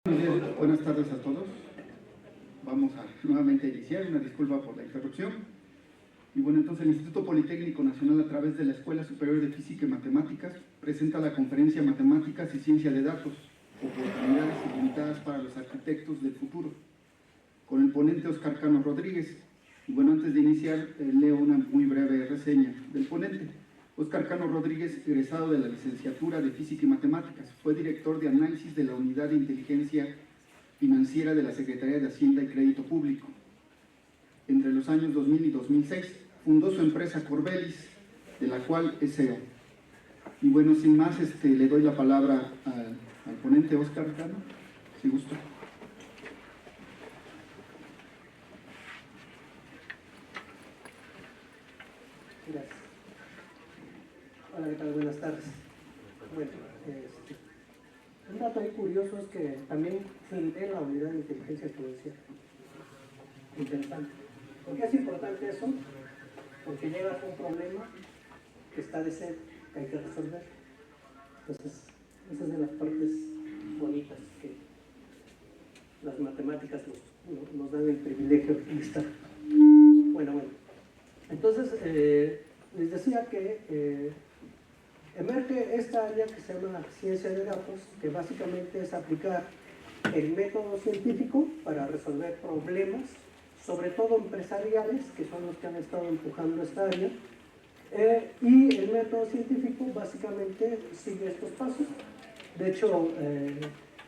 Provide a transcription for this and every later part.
Buenas tardes a todos. Vamos a nuevamente iniciar, una disculpa por la interrupción. Y bueno, entonces el Instituto Politécnico Nacional, a través de la Escuela Superior de Física y Matemáticas, presenta la conferencia Matemáticas y Ciencia de Datos, oportunidades ilimitadas para los arquitectos del futuro, con el ponente Óscar Cano Rodríguez. Y bueno, antes de iniciar, leo una muy breve reseña del ponente. Óscar Cano Rodríguez, egresado de la licenciatura de Física y Matemáticas, fue director de análisis de la Unidad de Inteligencia Financiera de la Secretaría de Hacienda y Crédito Público. Entre los años 2000 y 2006, fundó su empresa Corbelis, de la cual es CEO. Y bueno, sin más, le doy la palabra al ponente Óscar Cano, si gusta. Gracias. Hola, ¿qué tal? Buenas tardes. Bueno, un dato muy curioso es que también fundé la Unidad de Inteligencia Financiera. Interesante. ¿Por qué es importante eso? Porque llega un problema que está de ser, que hay que resolver. Entonces, esa es de las partes bonitas que las matemáticas nos dan el privilegio de estar. Bueno. Entonces, les decía que emerge esta área que se llama ciencia de datos, que básicamente es aplicar el método científico para resolver problemas, sobre todo empresariales, que son los que han estado empujando esta área, y el método científico básicamente sigue estos pasos. De hecho,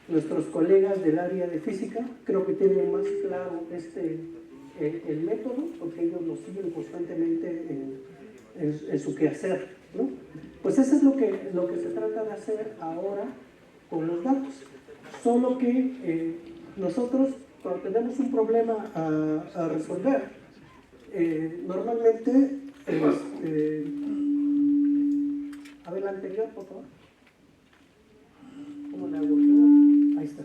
nuestros colegas del área de física creo que tienen más claro el método, porque ellos lo siguen constantemente en su quehacer, ¿no? Pues eso es lo que se trata de hacer ahora con los datos. Solo que nosotros, cuando tenemos un problema a resolver, normalmente, a ver la anterior, por favor. ¿Cómo le hago? Ahí está.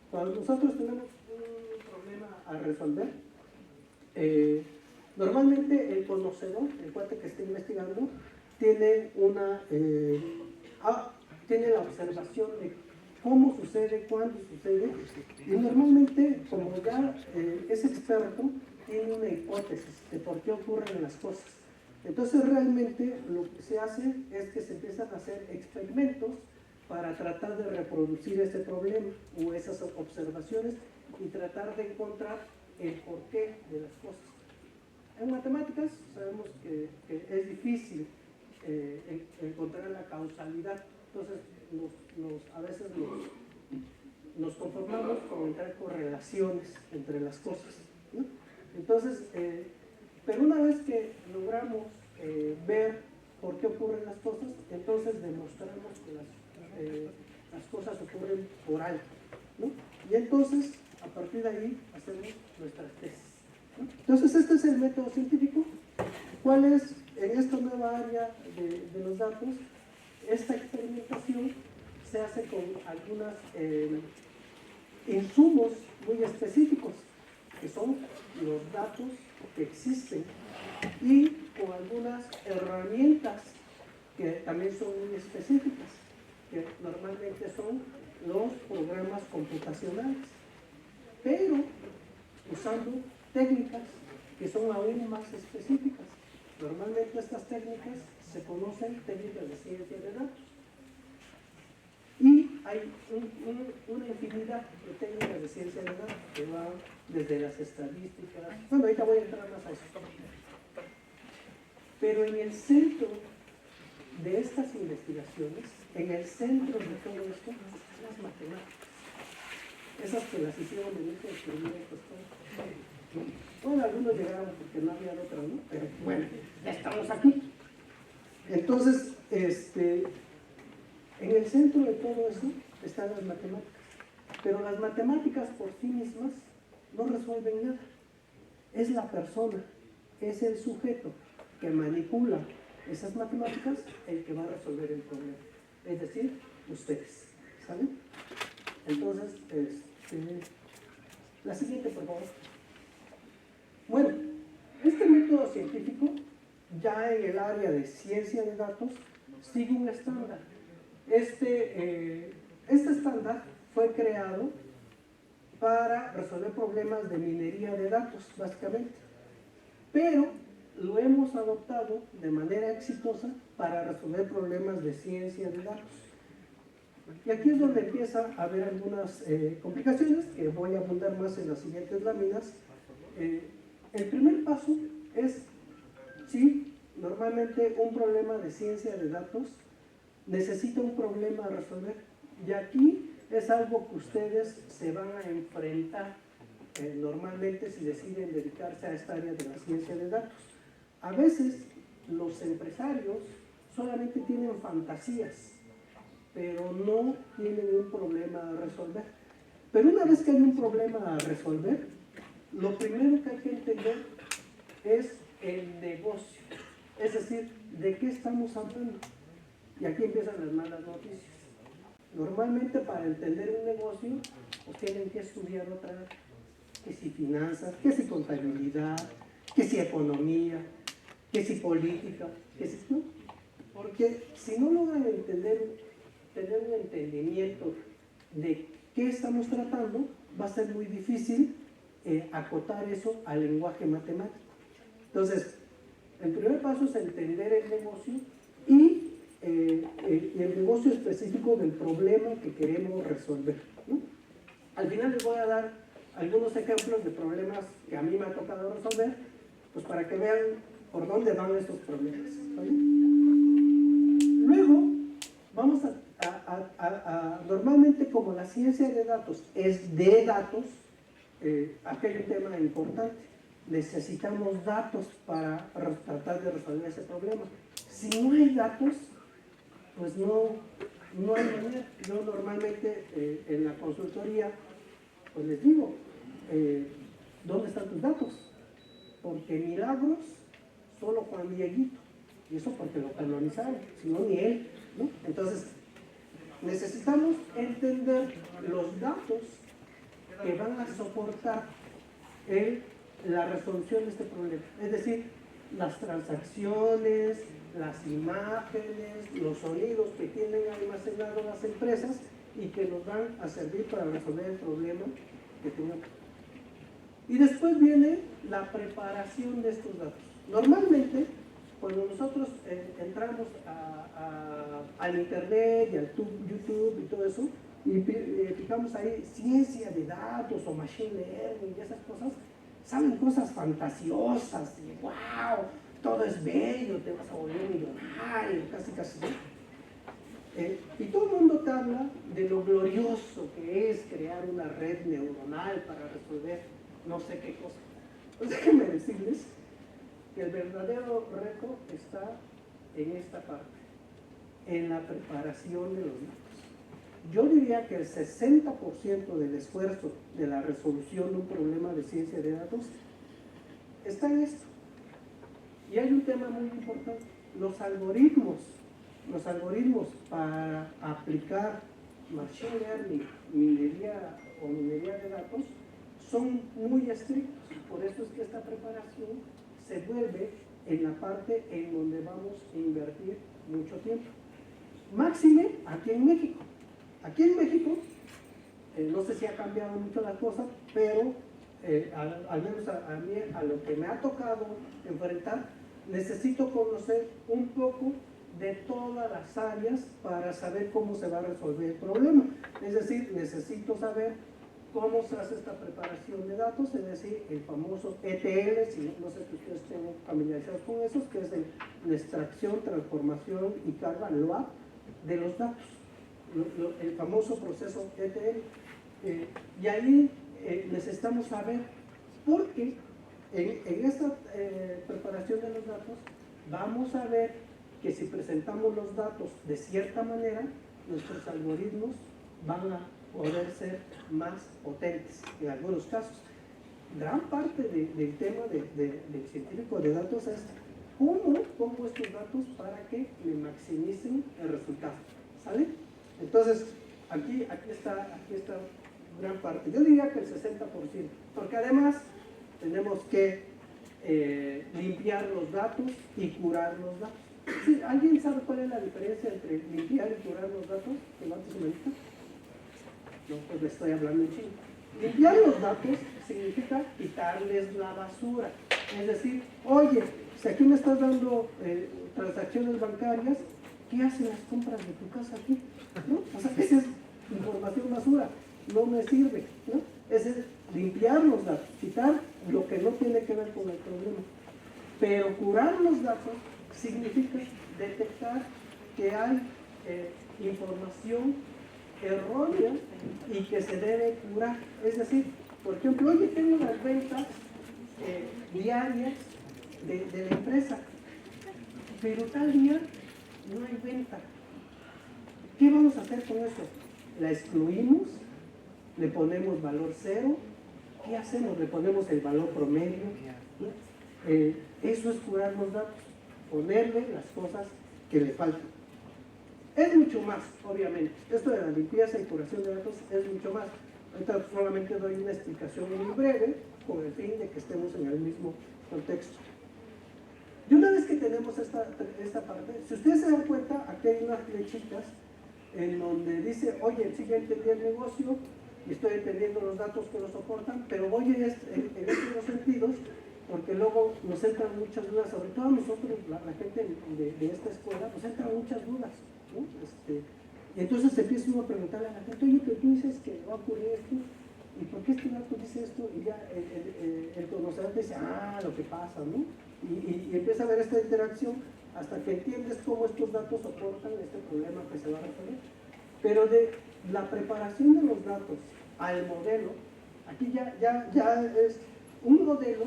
Cuando nosotros tenemos un problema a resolver, normalmente el conocedor, el cuate que está investigando, tiene tiene la observación de cómo sucede, cuándo sucede, y normalmente, como ya es experto, tiene una hipótesis de por qué ocurren las cosas. Entonces realmente lo que se hace es que se empiezan a hacer experimentos para tratar de reproducir ese problema o esas observaciones y tratar de encontrar el porqué de las cosas. En matemáticas sabemos que es difícil encontrar la causalidad, entonces a veces nos conformamos con encontrar correlaciones entre las cosas, ¿no? Entonces, pero una vez que logramos ver por qué ocurren las cosas, entonces demostramos que las cosas ocurren por algo, ¿no? Y entonces, a partir de ahí, hacemos nuestras tesis. Entonces, este es el método científico. ¿Cuál es, en esta nueva área de los datos? Esta experimentación se hace con algunos insumos muy específicos, que son los datos que existen, y con algunas herramientas que también son muy específicas, que normalmente son los programas computacionales, pero usando técnicas que son aún más específicas. Normalmente estas técnicas se conocen técnicas de ciencia de datos. Y hay una infinidad de técnicas de ciencia de datos que van desde las estadísticas. Bueno, ahorita voy a entrar más a eso. Pero en el centro de estas investigaciones, en el centro de todo esto, son las matemáticas. Esas que las hicieron en este experimento. Bueno, algunos llegaron porque no había otra, ¿no? Pero bueno, ya estamos aquí. Entonces, en el centro de todo eso están las matemáticas. Pero las matemáticas por sí mismas no resuelven nada. Es la persona, es el sujeto que manipula esas matemáticas el que va a resolver el problema. Es decir, ustedes. ¿Saben? Entonces, la siguiente, por favor. Bueno, este método científico, ya en el área de ciencia de datos, sigue un estándar. Este estándar fue creado para resolver problemas de minería de datos, básicamente. Pero lo hemos adoptado de manera exitosa para resolver problemas de ciencia de datos. Y aquí es donde empieza a haber algunas complicaciones, que voy a abundar más en las siguientes láminas. El primer paso es, sí, normalmente un problema de ciencia de datos necesita un problema a resolver. Y aquí es algo que ustedes se van a enfrentar normalmente si deciden dedicarse a esta área de la ciencia de datos. A veces los empresarios solamente tienen fantasías, pero no tienen un problema a resolver. Pero una vez que hay un problema a resolver, lo primero que hay que entender es el negocio, es decir, ¿de qué estamos hablando? Y aquí empiezan las malas noticias. Normalmente para entender un negocio, pues tienen que estudiar otra, que si finanzas, que si contabilidad, que si economía, que si política, que si no. Porque si no logran tener un entendimiento de qué estamos tratando, va a ser muy difícil acotar eso al lenguaje matemático. Entonces, el primer paso es entender el negocio y el negocio específico del problema que queremos resolver, ¿no? Al final les voy a dar algunos ejemplos de problemas que a mí me ha tocado resolver, pues para que vean por dónde van estos problemas, ¿vale? Luego, vamos normalmente como la ciencia de datos es de datos, aquí hay un tema importante. Necesitamos datos para tratar de resolver ese problema. Si no hay datos, pues no hay manera. Yo normalmente en la consultoría, pues les digo, ¿dónde están tus datos? Porque milagros, solo Juan Dieguito. Y eso porque lo canonizaron, si no ni él, ¿no? Entonces, necesitamos entender los datos que van a soportar la resolución de este problema. Es decir, las transacciones, las imágenes, los sonidos que tienen almacenados las empresas y que nos van a servir para resolver el problema que tenemos. Y después viene la preparación de estos datos. Normalmente, cuando nosotros entramos al internet y al YouTube y todo eso, y picamos ahí ciencia de datos o machine learning y esas cosas, salen cosas fantasiosas y wow, todo es bello, te vas a volver millonario, casi casi. Y todo el mundo te habla de lo glorioso que es crear una red neuronal para resolver no sé qué cosa. Pues déjenme decirles que el verdadero reto está en esta parte, en la preparación de los datos. Yo diría que el 60% del esfuerzo de la resolución de un problema de ciencia de datos está en esto. Y hay un tema muy importante, los algoritmos para aplicar machine learning, minería de datos, son muy estrictos. Por eso es que esta preparación se vuelve en la parte en donde vamos a invertir mucho tiempo. Máxime aquí en México. Aquí en México, no sé si ha cambiado mucho la cosa, pero al menos a mí, a lo que me ha tocado enfrentar, necesito conocer un poco de todas las áreas para saber cómo se va a resolver el problema. Es decir, necesito saber cómo se hace esta preparación de datos, es decir, el famoso ETL, si no sé si ustedes estén familiarizados con eso, que es la extracción, transformación y carga LOAP de los datos, el famoso proceso ETL. Y ahí necesitamos saber, porque en esta preparación de los datos vamos a ver que si presentamos los datos de cierta manera, nuestros algoritmos van a poder ser más potentes en algunos casos. Gran parte del tema del científico de datos es cómo pongo estos datos para que me maximicen el resultado, ¿sale? Entonces, aquí está gran parte. Yo diría que el 60%, porque además tenemos que limpiar los datos y curar los datos. ¿Sí? ¿Alguien sabe cuál es la diferencia entre limpiar y curar los datos? Levante su manita. No, pues le estoy hablando en chino. Limpiar los datos significa quitarles la basura. Es decir, oye, si aquí me estás dando transacciones bancarias, ¿qué hacen las compras de tu casa aquí? ¿No? O sea, esa es información basura, no me sirve, ¿no? Ese es limpiar los datos, quitar lo que no tiene que ver con el problema. Pero curar los datos significa detectar que hay información errónea y que se debe curar. Es decir, por ejemplo, oye, tengo las ventas diarias de la empresa, pero tal día no hay venta. ¿Qué vamos a hacer con eso? ¿La excluimos? ¿Le ponemos valor cero? ¿Qué hacemos? ¿Le ponemos el valor promedio? Eso es curar los datos, ponerle las cosas que le faltan. Es mucho más, obviamente. Esto de la limpieza y curación de datos es mucho más. Ahorita solamente doy una explicación muy breve con el fin de que estemos en el mismo contexto. Y una vez que tenemos esta parte, si ustedes se dan cuenta, aquí hay unas flechitas en donde dice, oye, sí ya entendí el negocio y estoy entendiendo los datos que lo soportan, pero voy en estos sentidos porque luego nos entran muchas dudas, sobre todo nosotros, la gente de esta escuela, nos entran muchas dudas, ¿no? Y entonces empieza uno a preguntarle a la gente, oye, pero tú dices que va a ocurrir esto, ¿y por qué este dato dice esto? Y ya el conocedor dice, lo que pasa, ¿no? Y empieza a ver esta interacción hasta que entiendes cómo estos datos soportan este problema que se va a resolver. Pero de la preparación de los datos al modelo, aquí ya es un modelo,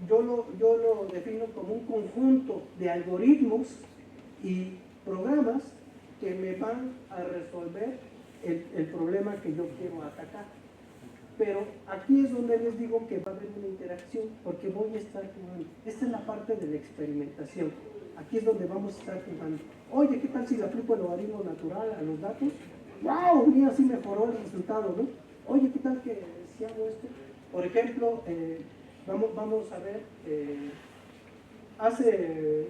yo lo defino como un conjunto de algoritmos y programas que me van a resolver el problema que yo quiero atacar. Pero aquí es donde les digo que va a haber una interacción, porque voy a estar jugando. Esta es la parte de la experimentación. Aquí es donde vamos a estar jugando. Oye, ¿qué tal si le aplico el logaritmo natural a los datos? ¡Wow! Mira, así mejoró el resultado, ¿no? Oye, ¿qué tal que si hago esto? Por ejemplo, vamos a ver, hace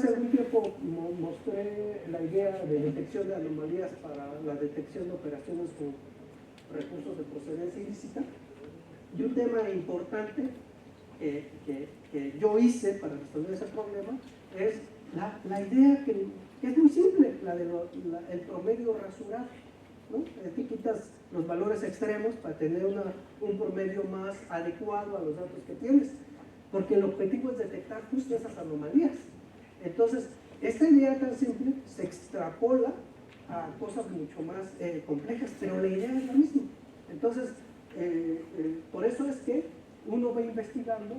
algún tiempo mostré la idea de detección de anomalías para la detección de operaciones con recursos de procedencia ilícita, y un tema importante que yo hice para resolver ese problema es la idea que es muy simple, la del promedio rasurado, ¿no? Aquí quitas los valores extremos para tener un promedio más adecuado a los datos que tienes, porque el objetivo es detectar justo esas anomalías. Entonces, esta idea tan simple se extrapola a cosas mucho más complejas, pero la idea es la misma. Entonces, por eso es que uno va investigando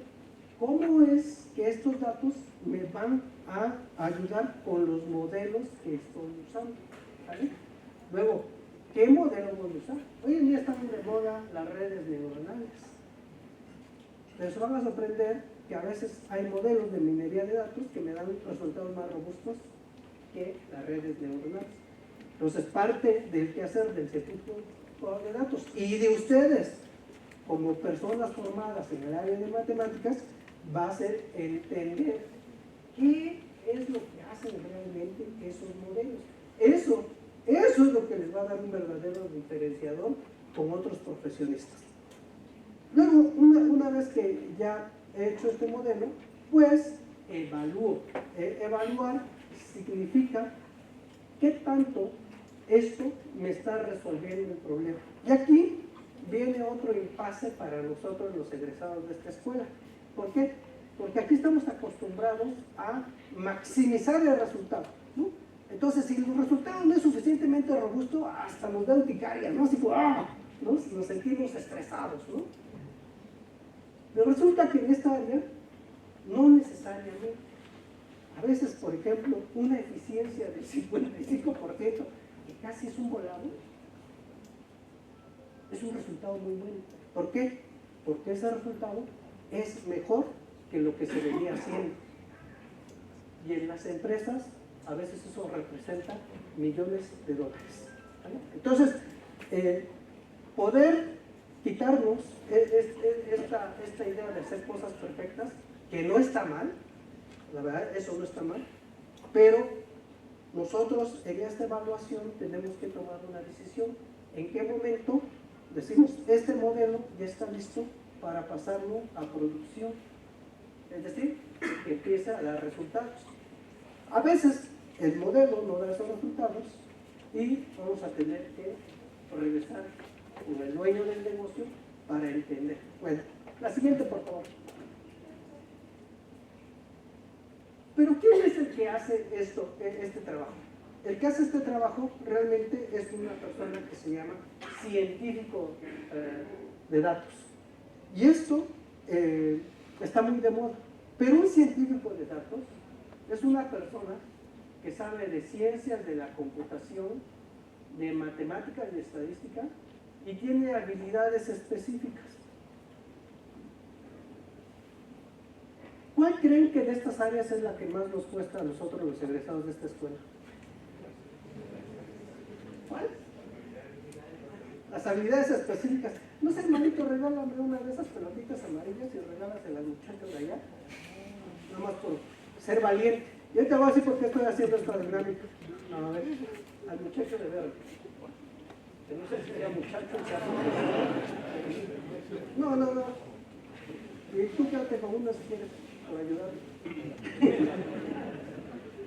cómo es que estos datos me van a ayudar con los modelos que estoy usando, ¿vale? Luego, ¿qué modelo voy a usar? Hoy en día están de moda las redes neuronales. Les van a sorprender que a veces hay modelos de minería de datos que me dan resultados más robustos que las redes neuronales. Entonces, parte del quehacer del científico de datos y de ustedes, como personas formadas en el área de matemáticas, va a ser entender qué es lo que hacen realmente esos modelos. Eso es lo que les va a dar un verdadero diferenciador con otros profesionistas. Luego, una vez que ya he hecho este modelo, pues evalúo. Evaluar significa qué tanto esto me está resolviendo el problema. Y aquí viene otro impasse para nosotros los egresados de esta escuela. ¿Por qué? Porque aquí estamos acostumbrados a maximizar el resultado, ¿no? Entonces, si el resultado no es suficientemente robusto, hasta nos da urticaria, ¿no? Así, nos sentimos estresados, ¿no? Pero resulta que en esta área, no necesariamente. A veces, por ejemplo, una eficiencia del 55%, que casi es un volado, es un resultado muy bueno. ¿Por qué? Porque ese resultado es mejor que lo que se venía haciendo. Y en las empresas, a veces eso representa millones de dólares. ¿Vale? Entonces, poder quitarnos esta idea de hacer cosas perfectas, que no está mal, la verdad, eso no está mal, pero nosotros en esta evaluación tenemos que tomar una decisión en qué momento decimos, este modelo ya está listo para pasarlo a producción. Es decir, que empiece a dar resultados. A veces el modelo no da esos resultados y vamos a tener que regresar con el dueño del negocio para entender. Bueno, la siguiente, por favor. Pero ¿quién es el que hace este trabajo? El que hace este trabajo realmente es una persona que se llama científico de datos. Y esto está muy de moda. Pero un científico de datos es una persona que sabe de ciencias de la computación, de matemáticas y estadística, y tiene habilidades específicas. ¿Cuál creen que de estas áreas es la que más nos cuesta a nosotros los egresados de esta escuela? ¿Cuál? Las habilidades específicas. No sé, hermanito, regálame una de esas pelotitas amarillas y regálasela al muchacho de allá. Nada más por ser valiente. Yo te voy a decir por qué estoy haciendo esta dinámica. A ver, al muchacho de verde. Que no sé si sea muchacho o sea. No. Y tú quédate con una si quieres, para ayudar.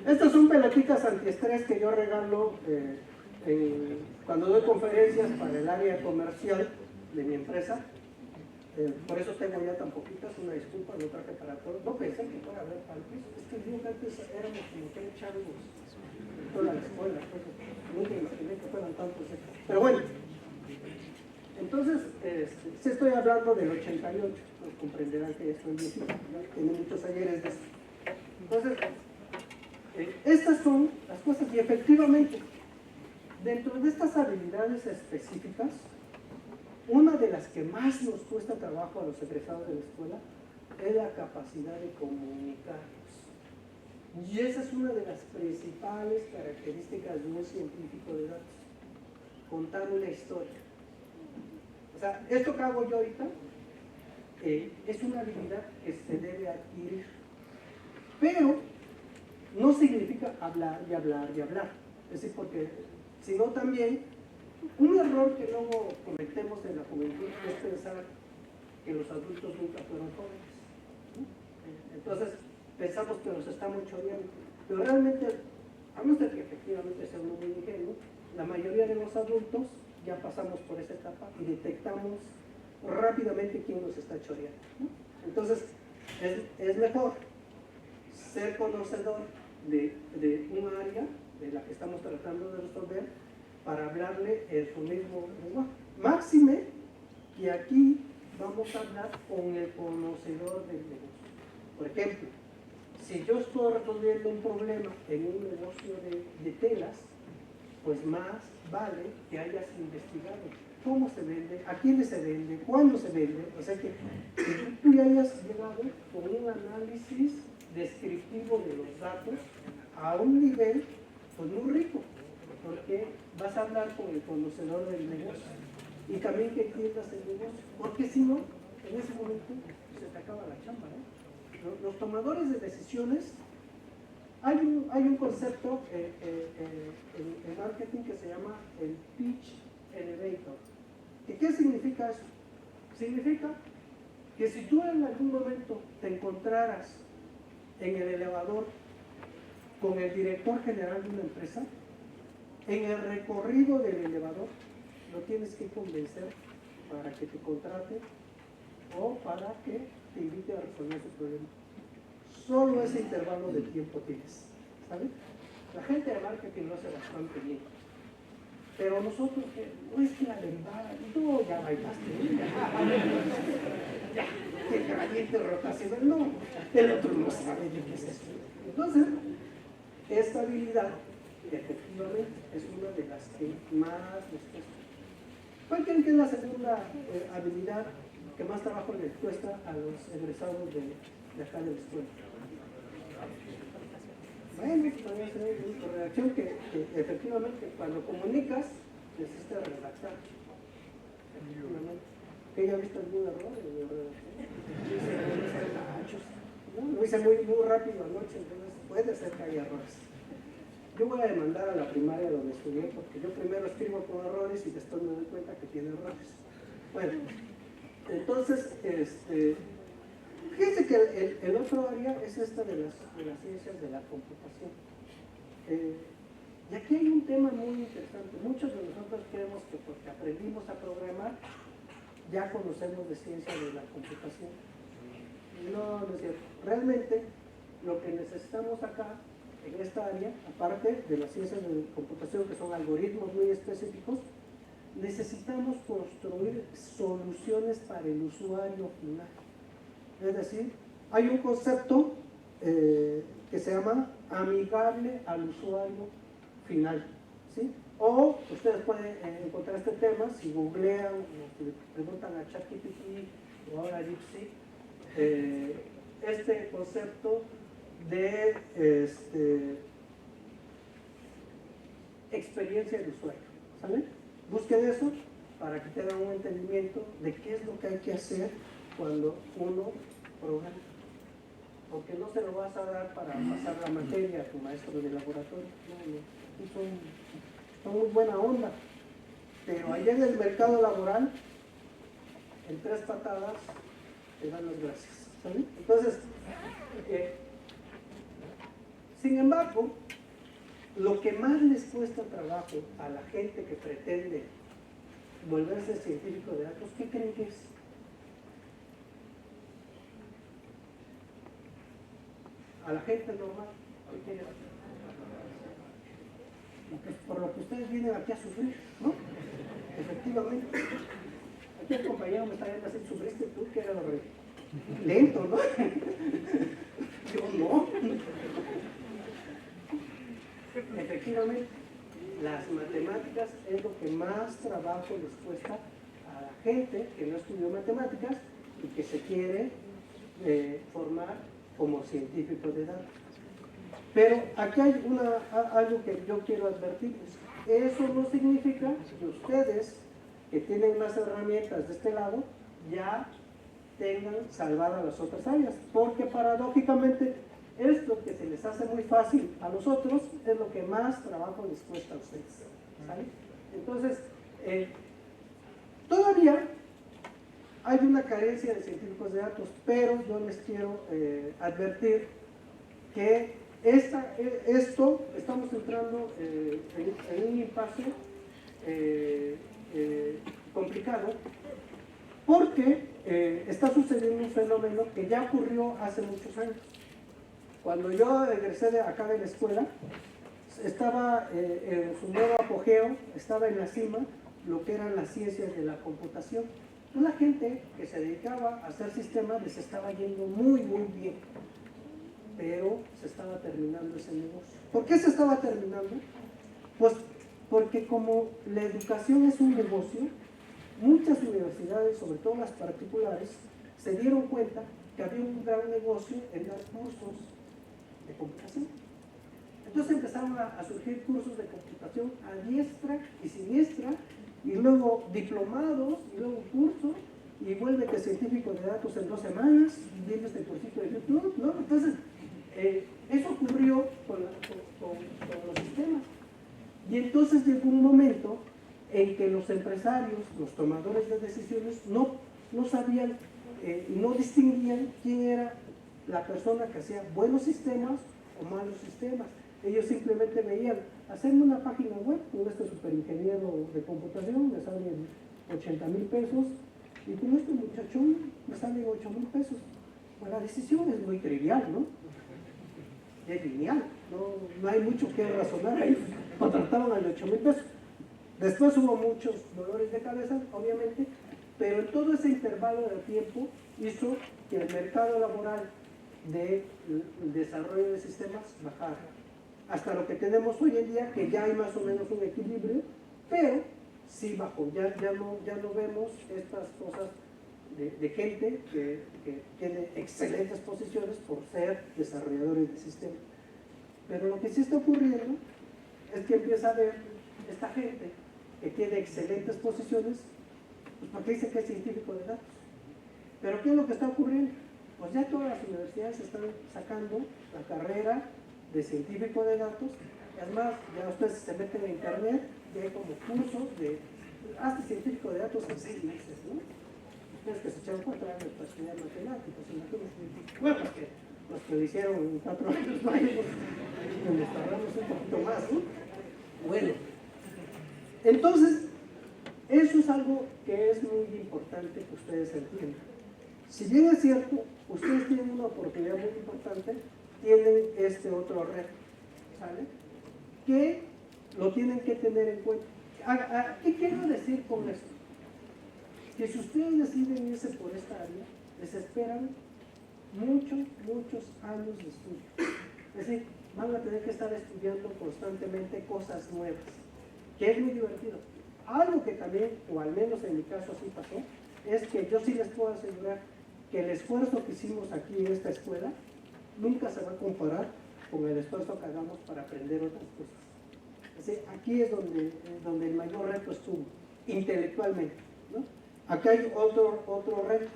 Estas son pelotitas antiestrés que yo regalo cuando doy conferencias para el área comercial de mi empresa. Por eso tengo ya tan poquitas, una disculpa, no traje para todos. No pensé que fuera a haber tantos. Es que yo antes éramos como que chavos en toda la escuela, pues, nunca imaginé que fueran tantos. Pero bueno, entonces, sí estoy hablando del 88, pues comprenderán que ya estoy viejito, ¿no? Tiene muchos ayeres de eso. Entonces, estas son las cosas, y efectivamente, dentro de estas habilidades específicas, una de las que más nos cuesta trabajo a los egresados de la escuela es la capacidad de comunicarnos. Y esa es una de las principales características de un científico de datos. Contar una historia. O sea, esto que hago yo ahorita es una habilidad que se debe adquirir. Pero no significa hablar y hablar y hablar. Es decir, porque sino también un error que luego cometemos en la juventud es pensar que los adultos nunca fueron jóvenes. Entonces pensamos que nos estamos choreando. Pero realmente, a no ser que efectivamente sea uno muy ingenuo, la mayoría de los adultos ya pasamos por esa etapa y detectamos rápidamente quién nos está choreando, ¿no? Entonces, es mejor ser conocedor de un área de la que estamos tratando de resolver para hablarle en su mismo lenguaje. Máxime, y aquí vamos a hablar con el conocedor del negocio. Por ejemplo, si yo estoy resolviendo un problema en un negocio de telas, pues más vale que hayas investigado cómo se vende, a quiénes se vende, cuándo se vende. O sea que tú ya hayas llegado con un análisis descriptivo de los datos a un nivel pues muy rico, porque vas a hablar con el conocedor del negocio y también que entiendas el negocio, porque si no, en ese momento se te acaba la chamba, ¿no? Los tomadores de decisiones, hay un concepto en marketing que se llama el pitch elevator. ¿Y qué significa eso? Significa que si tú en algún momento te encontraras en el elevador con el director general de una empresa, en el recorrido del elevador lo tienes que convencer para que te contrate o para que te invite a resolver su problema. Solo ese intervalo de tiempo tienes, ¿sabes? La gente de marketing lo hace bastante bien. Pero nosotros, no es que la derivada, no, ya bailaste, ya, que caliente rotacional, no, el otro no sabe de qué es eso. Entonces, esta habilidad, efectivamente, es una de las que más nos cuesta. ¿Cuál creen que es la segunda habilidad que más trabajo les cuesta a los egresados de acá de la escuela? Bueno, podría ser una redacción que efectivamente cuando comunicas necesitas redactar. ¿Que ya viste algún error de redacción? No, lo hice muy rápido anoche, entonces puede ser que haya errores. yo voy a demandar a la primaria donde estudié, porque yo primero escribo con errores y después me doy cuenta que tiene errores. Bueno, entonces, fíjense que el otro área es esta de las ciencias de la computación. Y aquí hay un tema muy interesante. Muchos de nosotros creemos que porque aprendimos a programar, ya conocemos de ciencia de la computación. No, no es cierto. Realmente, lo que necesitamos acá, en esta área, aparte de las ciencias de computación, que son algoritmos muy específicos, necesitamos construir soluciones para el usuario final. Es decir, hay un concepto que se llama amigable al usuario final, ¿sí? O ustedes pueden encontrar este tema si googlean o le preguntan a ChatGPT o ahora a DeepSeek, este concepto de experiencia del usuario, ¿sale? Busquen eso para que tengan un entendimiento de qué es lo que hay que hacer cuando uno programa, porque no se lo vas a dar para pasar la materia a tu maestro de laboratorio, no, son muy buena onda, pero allá en el mercado laboral, en 3 patadas, te dan las gracias, ¿sale? Entonces, sin embargo, lo que más les cuesta trabajo a la gente que pretende volverse científico de datos, ¿qué creen que es? A la gente normal, ¿qué quiere? Por lo que ustedes vienen aquí a sufrir, ¿no? Efectivamente. Aquí el compañero me está viendo así, sufriste tú, que era lento, ¿no? Yo no. Efectivamente, las matemáticas es lo que más trabajo les cuesta a la gente que no estudió matemáticas y que se quiere formar como científico de datos. Pero aquí hay algo que yo quiero advertirles. Eso no significa que ustedes, que tienen más herramientas de este lado, ya tengan salvadas las otras áreas, porque paradójicamente esto que se les hace muy fácil a nosotros es lo que más trabajo les cuesta a ustedes, ¿sale? Entonces, todavía hay una carencia de científicos de datos, pero yo les quiero advertir que esto estamos entrando en un impasse complicado, porque está sucediendo un fenómeno que ya ocurrió hace muchos años. Cuando yo egresé de acá de la escuela, estaba en su nuevo apogeo, estaba en la cima lo que eran las ciencias de la computación. La gente que se dedicaba a hacer sistemas les estaba yendo muy, muy bien, pero se estaba terminando ese negocio. ¿Por qué se estaba terminando? Pues porque como la educación es un negocio, muchas universidades, sobre todo las particulares, se dieron cuenta que había un gran negocio en dar cursos de computación. Entonces empezaron a surgir cursos de computación a diestra y siniestra, y luego diplomados, y luego cursos, y vuélvete científico de datos en 2 semanas, viendo este cursito de YouTube, ¿no? Entonces, eso ocurrió con los sistemas. Y entonces llegó un momento en que los empresarios, los tomadores de decisiones, no sabían, no distinguían quién era la persona que hacía buenos sistemas o malos sistemas. Ellos simplemente veían, hacerme una página web con este superingeniero de computación, me salen 80,000 pesos, y con este muchachón me salen 8,000 pesos. Pues la decisión es muy trivial, ¿no? Es lineal, no hay mucho que razonar ahí. Contrataron al de 8,000 pesos. Después hubo muchos dolores de cabeza, obviamente, pero en todo ese intervalo de tiempo hizo que el mercado laboral del desarrollo de sistemas bajara. Hasta lo que tenemos hoy en día, que ya hay más o menos un equilibrio, pero sí bajó. Ya no vemos estas cosas de gente que tiene excelentes posiciones por ser desarrolladores de sistemas. Pero lo que sí está ocurriendo es que empieza a ver esta gente que tiene excelentes posiciones, pues porque dice que es científico de datos. Pero ¿qué es lo que está ocurriendo? Pues ya todas las universidades están sacando la carrera de científico de datos Es más, ya ustedes se meten en internet y hay como cursos de hasta científico de datos en 6 meses, ¿no? Ustedes que se echaron 4 años para estudiar matemáticas, imagínense. Bueno, pues que los que lo hicieron en 4 años, no hay, pues nos tardamos un poquito más, ¿no? Bueno, entonces, eso es algo que es muy importante que ustedes entiendan. Si bien es cierto, ustedes tienen una oportunidad muy importante, tienen este otro reto, ¿sale? Que lo tienen que tener en cuenta. ¿Qué quiero decir con esto? Que si ustedes deciden irse por esta área, les esperan muchos años de estudio. Es decir, van a tener que estar estudiando constantemente cosas nuevas, que es muy divertido. Algo que también, o al menos en mi caso así pasó, es que yo sí les puedo asegurar que el esfuerzo que hicimos aquí en esta escuela nunca se va a comparar con el esfuerzo que hagamos para aprender otras cosas. Es decir, aquí es donde el mayor reto estuvo, intelectualmente, ¿no? Acá hay otro reto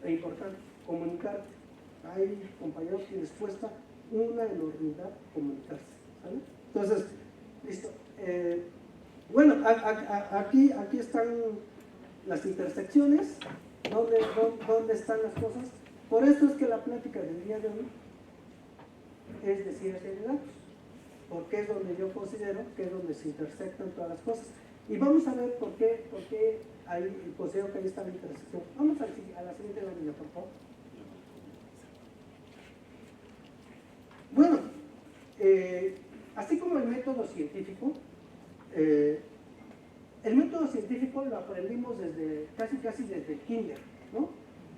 importante, comunicar. Hay compañeros que les cuesta una enormidad comunicarse, ¿vale? Entonces, listo. Bueno, aquí están las intersecciones, ¿dónde están las cosas? Por eso es que la plática del día de hoy es de ciencia de datos, porque es donde yo considero que es donde se intersectan todas las cosas. Y vamos a ver por qué considero que ahí está la intersección. Vamos a la siguiente lámina, por favor. Bueno, así como el método científico, el método científico lo aprendimos desde casi desde el kinder, ¿no?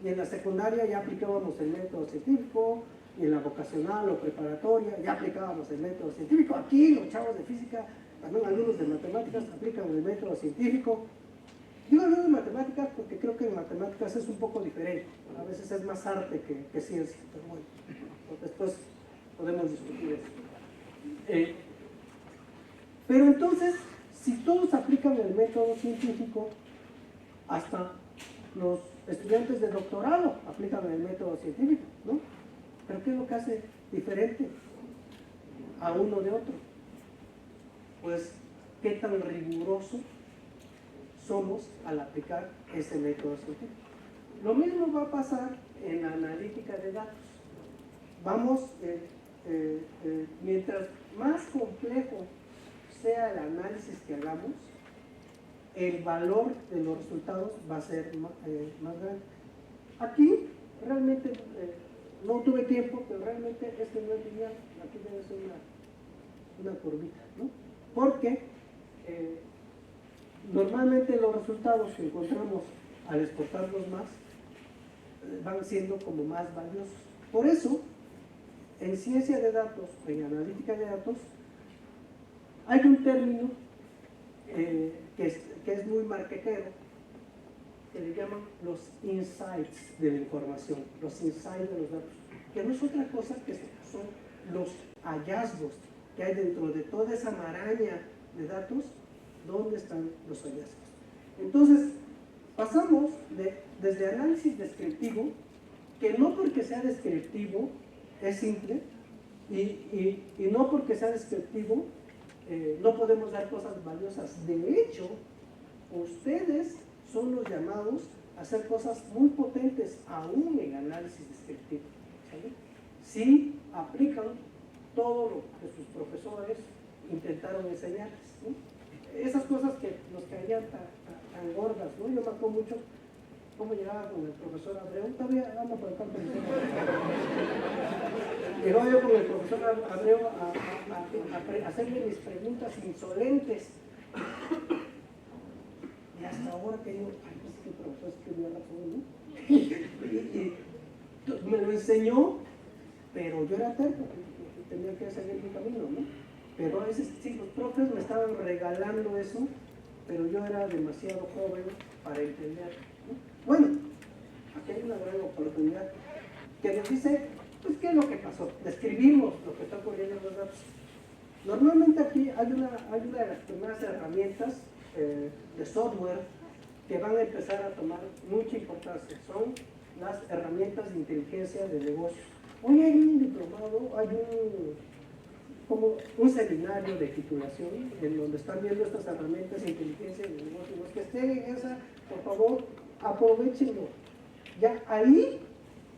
Y en la secundaria ya aplicábamos el método científico, y en la vocacional o preparatoria ya aplicábamos el método científico. Aquí los chavos de física, también algunos de matemáticas aplican el método científico. Digo algunos de matemáticas porque creo que en matemáticas es un poco diferente, a veces es más arte que ciencia, pero bueno, después podemos discutir eso. Pero entonces, si todos aplican el método científico, hasta los estudiantes de doctorado aplican el método científico, ¿no? ¿Pero qué es lo que hace diferente a uno de otro? Pues, ¿qué tan riguroso somos al aplicar ese método científico? Lo mismo va a pasar en la analítica de datos. Vamos, mientras más complejo sea el análisis que hagamos, el valor de los resultados va a ser más grande. Aquí realmente no tuve tiempo, pero realmente este no es lineal, aquí debe ser una curvita, ¿no? Porque normalmente los resultados que encontramos al exportarlos más van siendo como más valiosos. Por eso, en ciencia de datos, en analítica de datos, hay un término que es muy marketero, que le llaman los insights de la información, los insights de los datos, que no es otra cosa que son los hallazgos que hay dentro de toda esa maraña de datos. ¿Dónde están los hallazgos? Entonces, pasamos desde análisis descriptivo, que no porque sea descriptivo es simple, y no porque sea descriptivo no podemos dar cosas valiosas. De hecho, ustedes son los llamados a hacer cosas muy potentes aún en análisis descriptivo, ¿sale? Si aplican todo lo que sus profesores intentaron enseñarles, ¿no? Esas cosas que nos caían tan gordas, ¿no? Yo me acuerdo mucho cómo llegaba con el profesor Abreu, todavía ando por acá. Llegaba yo con el profesor Abreu a hacerle mis preguntas insolentes. Y hasta ahora que yo, ay, pues que el profesor escribió razón, ¿no? Y me lo enseñó, pero yo era terco, tenía que seguir mi camino, ¿no? Pero a veces sí, los profes me estaban regalando eso, pero yo era demasiado joven para entender, ¿no? Bueno, aquí hay una gran oportunidad que nos dice, pues, ¿qué es lo que pasó? Describimos lo que está ocurriendo en los datos. Normalmente aquí hay una de las primeras herramientas de software que van a empezar a tomar mucha importancia. Son las herramientas de inteligencia de negocios. Hoy hay un diplomado, como un seminario de titulación en donde están viendo estas herramientas de inteligencia en el negocio. Los que estén en esa, por favor, aprovechenlo. Ya ahí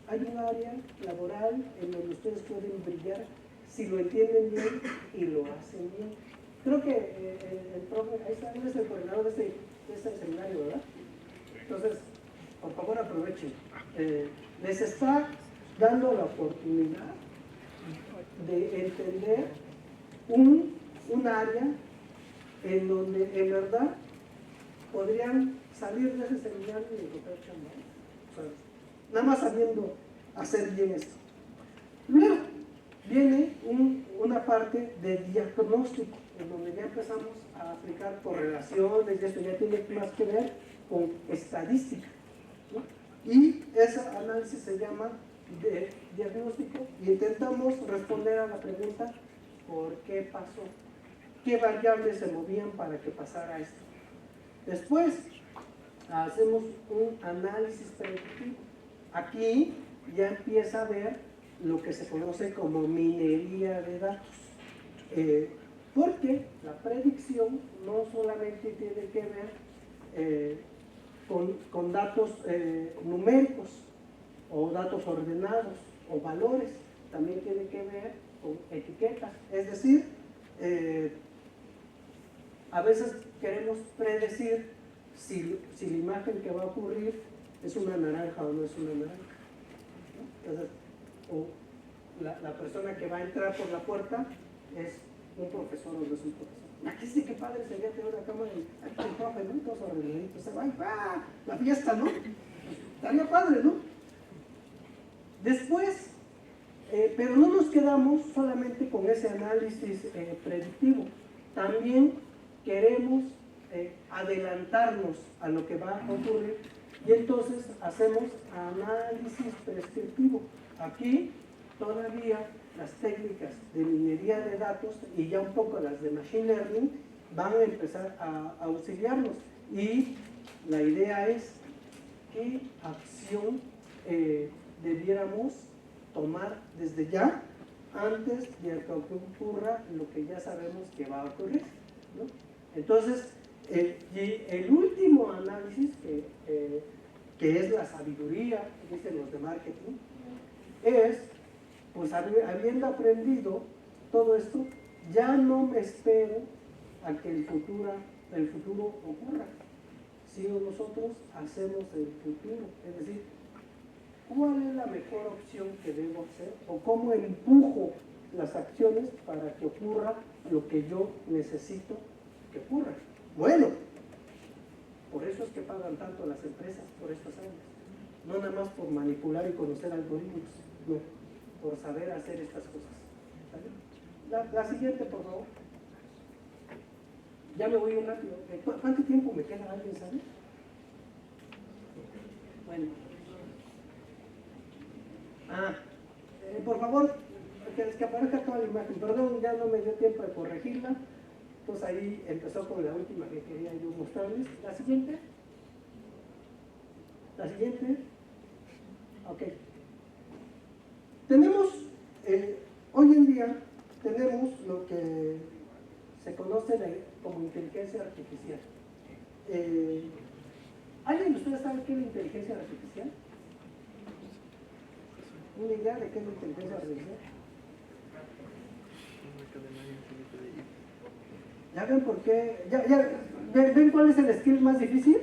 hay un área laboral en donde ustedes pueden brillar si lo entienden bien y lo hacen bien. Creo que el profe, ahí está, él es el coordinador de este seminario, ¿verdad? Entonces, por favor aprovechen. Les está dando la oportunidad de entender un área en donde en verdad podrían salir de ese seminario y encontrar chamba. O sea, nada más sabiendo hacer bien esto. Luego viene una parte de diagnóstico, en donde ya empezamos a aplicar correlaciones, y esto ya tiene más que ver con estadística, ¿no? Y ese análisis se llama de diagnóstico y intentamos responder a la pregunta ¿por qué pasó? ¿Qué variables se movían para que pasara esto? Después hacemos un análisis predictivo. Aquí ya empieza a ver lo que se conoce como minería de datos. Porque la predicción no solamente tiene que ver con datos numéricos o datos ordenados o valores, también tiene que ver con etiquetas. Es decir, a veces queremos predecir si la imagen que va a ocurrir es una naranja o no es una naranja, ¿no? Entonces, o la persona que va a entrar por la puerta es un profesor o no es un profesor. Aquí sí que padre sería tener una cámara y aquí el profe, ¿no? Todos ordenaditos, se va y ¡ah! La fiesta, ¿no? Estaría padre, ¿no? Después, pero no nos quedamos solamente con ese análisis predictivo. También queremos adelantarnos a lo que va a ocurrir y entonces hacemos análisis prescriptivo. Aquí todavía las técnicas de minería de datos y ya un poco las de machine learning van a empezar a auxiliarnos y la idea es qué acción debiéramos tomar desde ya antes de que ocurra lo que ya sabemos que va a ocurrir, ¿no? Entonces, el último análisis que es la sabiduría, dicen los de marketing, es, pues habiendo aprendido todo esto, ya no me espero a que el futuro ocurra, sino nosotros hacemos el futuro. Es decir, ¿cuál es la mejor opción que debo hacer? ¿O cómo empujo las acciones para que ocurra lo que yo necesito que ocurra? Bueno, por eso es que pagan tanto las empresas por estas áreas. No nada más por manipular y conocer algoritmos, no, por saber hacer estas cosas. La siguiente, por favor. Ya me voy rápido. ¿Cuánto tiempo me queda? ¿Alguien sabe? Bueno. Por favor, que aparezca toda la imagen. Perdón, ya no me dio tiempo de corregirla. Entonces ahí empezó con la última que quería yo mostrarles. La siguiente. La siguiente. Ok. Tenemos, hoy en día, tenemos lo que se conoce como inteligencia artificial. ¿Alguien de ustedes sabe qué es la inteligencia artificial? ¿Una idea de qué es la inteligencia artificial? ¿Ya ven por qué? ¿Ven cuál es el skill más difícil?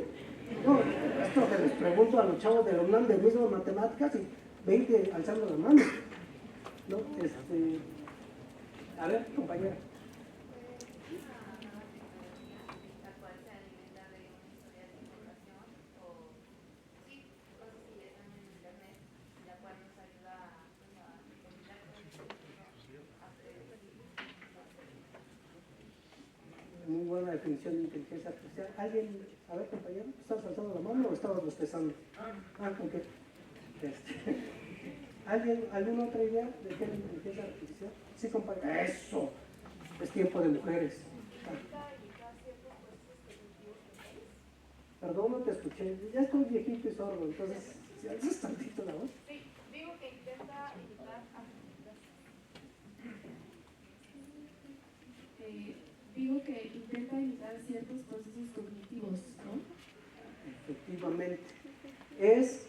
No, esto que les pregunto a los chavos de la UNAM de mismo matemáticas y 20 alzando la mano. ¿No? A ver, compañera. Muy buena definición de inteligencia artificial. ¿Alguien? A ver, compañero, ¿estás alzando la mano o estabas bostezando? ¿Con qué? ¿Alguna otra idea de qué es la inteligencia artificial? Sí, compañero. ¡Eso! Es tiempo de mujeres. Perdón, no te escuché. Ya estoy viejito y sordo, entonces, si alzas tantito la voz. Sí, digo que intenta evitar dispositivo que intenta imitar ciertos procesos cognitivos, ¿no? Efectivamente. Es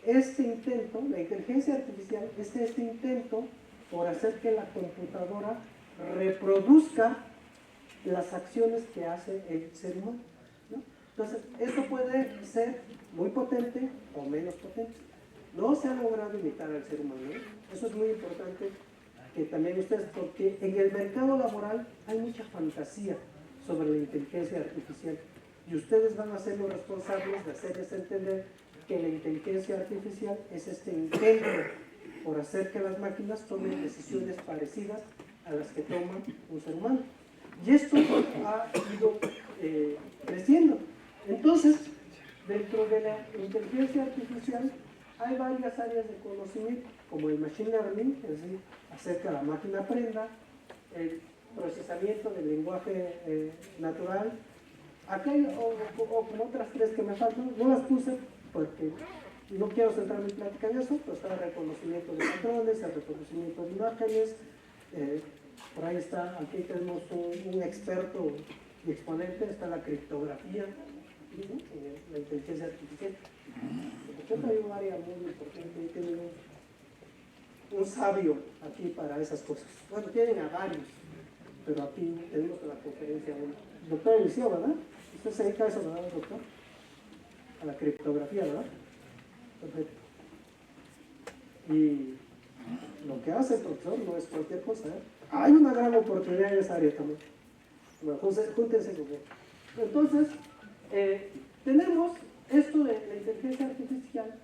este intento, la inteligencia artificial, es este intento por hacer que la computadora reproduzca las acciones que hace el ser humano, ¿no? Entonces, esto puede ser muy potente o menos potente. No se ha logrado imitar al ser humano, ¿no? Eso es muy importante que también ustedes, porque en el mercado laboral hay mucha fantasía sobre la inteligencia artificial y ustedes van a ser los responsables de hacerles entender que la inteligencia artificial es este intento por hacer que las máquinas tomen decisiones parecidas a las que toma un ser humano. Y esto ha ido creciendo. Entonces, dentro de la inteligencia artificial hay varias áreas de conocimiento, como el machine learning, es decir, hacer que la máquina aprenda, el procesamiento del lenguaje natural. Aquí hay como otras tres que me faltan, no las puse porque no quiero centrar mi plática en eso, pero está el reconocimiento de patrones, el reconocimiento de imágenes, por ahí está, aquí tenemos un experto y exponente, está la criptografía, ¿no? La inteligencia artificial. Porque hay un área muy importante, y tienen un sabio aquí para esas cosas. Bueno, tienen a varios, pero aquí tenemos la conferencia uno. Doctor Eliseo, ¿verdad? Usted se dedica a eso, ¿verdad, doctor? A la criptografía, ¿verdad? Perfecto. Y lo que hace el profesor no es cualquier cosa, ¿eh? Hay una gran oportunidad en esa área también. Bueno, júntense con él. Entonces, tenemos esto de la inteligencia artificial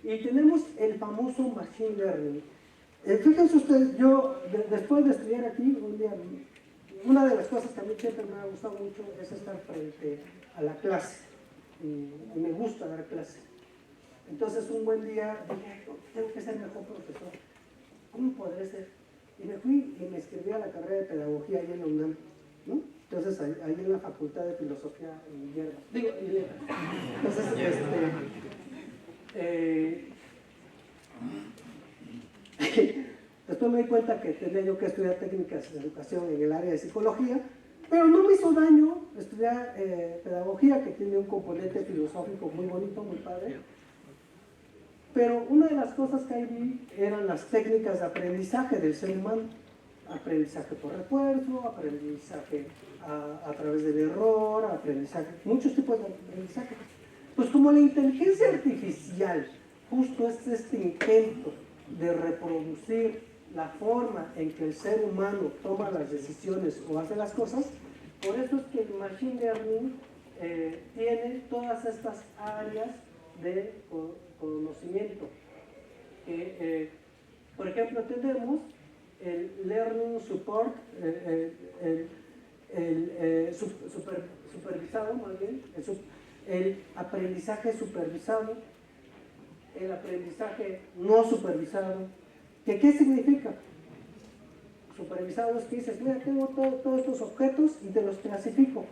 y tenemos el famoso machine learning. Fíjense ustedes, yo después de estudiar aquí, un día, una de las cosas que a mí siempre me ha gustado mucho es estar frente a la clase y me gusta dar clase. Entonces un buen día dije, tengo que ser mejor profesor. ¿Cómo podré ser? Y me fui y me inscribí a la carrera de pedagogía ahí en la UNAM, ¿no? Entonces ahí en la Facultad de Filosofía en Hierba. Digo, en Letras. Entonces, después me di cuenta que tenía yo que estudiar técnicas de educación en el área de psicología, pero no me hizo daño estudiar pedagogía, que tiene un componente filosófico muy bonito, muy padre. Pero una de las cosas que ahí vi eran las técnicas de aprendizaje del ser humano. Aprendizaje por refuerzo, aprendizaje a través del error, aprendizaje, muchos tipos de aprendizaje. Pues como la inteligencia artificial justo es este intento de reproducir la forma en que el ser humano toma las decisiones o hace las cosas, por eso es que el machine learning tiene todas estas áreas de conocimiento. Por ejemplo, tenemos el learning support, supervisado, más bien, el aprendizaje supervisado, el aprendizaje no supervisado. ¿Qué significa? Supervisado es que dices, mira, tengo todos estos objetos y te los clasifico,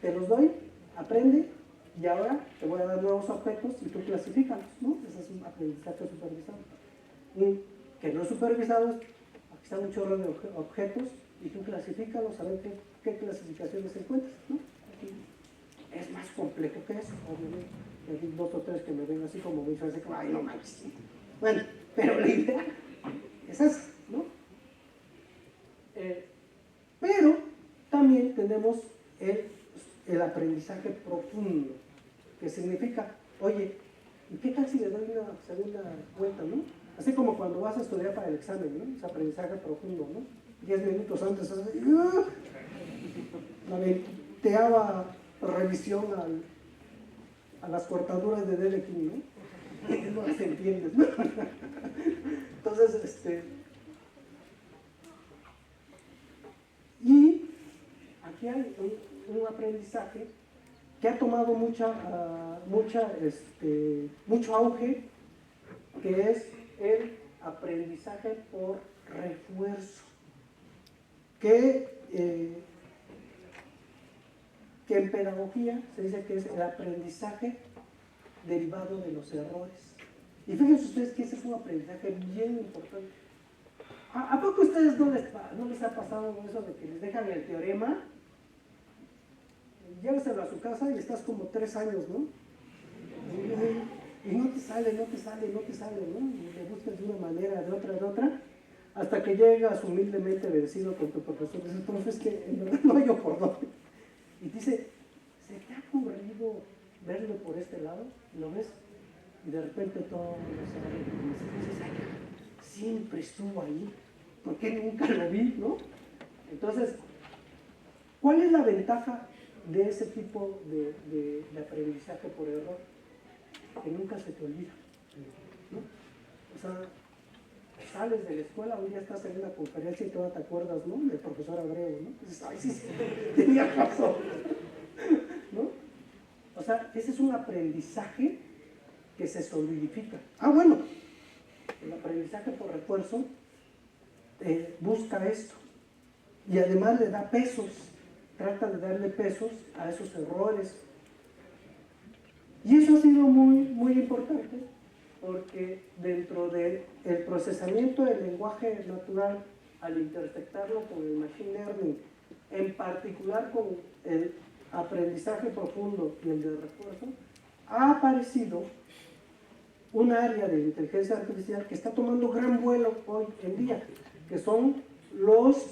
te los doy, aprende, y ahora te voy a dar nuevos objetos y tú clasifícalos, ¿no? Ese es un aprendizaje supervisado. Y que no supervisado es, aquí están un chorro de objetos y tú clasifícalos a ver qué clasificaciones encuentras, ¿no? Aquí es más complejo que eso, obviamente. Hay dos o tres que me ven así como muy fácil, como, ay, no manches. Bueno, pero la idea es esa, ¿no? Pero también tenemos el aprendizaje profundo, que significa, oye, ¿y qué tal si le doy una segunda vuelta, no? Así como cuando vas a estudiar para el examen, ¿no? Es aprendizaje profundo, ¿no? 10 minutos antes, la 20ª revisión a las cortaduras de Dedekind, ¿no? No las entiendes, ¿no? Entonces, y aquí hay un aprendizaje que ha tomado mucho auge, que es el aprendizaje por refuerzo, que en pedagogía se dice que es el aprendizaje derivado de los errores. Y fíjense ustedes que ese es un aprendizaje bien importante, ¿A poco a ustedes no les ha pasado eso de que les dejan el teorema? Lléveselo a su casa y estás como 3 años, ¿no? Y no te sale, ¿no? Y le buscas de una manera, de otra, hasta que llegas humildemente vencido con tu profesor y dices, profe, es que en verdad no hay por dónde. Y dice, ¿se te ha ocurrido verlo por este lado? ¿Lo ves? Y de repente todo lo sabe y dices, ay, siempre estuvo ahí, ¿por qué nunca lo vi? ¿No? Entonces, ¿cuál es la ventaja de ese tipo de aprendizaje por error? Que nunca se te olvida, ¿no? O sea, sales de la escuela, un día estás en una conferencia y todavía te acuerdas, ¿no? Del profesor Abreu, ¿no? Dices, ay, sí, tenía razón, ¿no? O sea, ese es un aprendizaje que se solidifica. Bueno, el aprendizaje por refuerzo busca esto y además le da pesos, trata de darle pesos a esos errores. Y eso ha sido muy, muy importante porque dentro del procesamiento del lenguaje natural, al intersectarlo con el machine learning, en particular con el aprendizaje profundo y el de refuerzo, ha aparecido un área de inteligencia artificial que está tomando gran vuelo hoy en día, que son los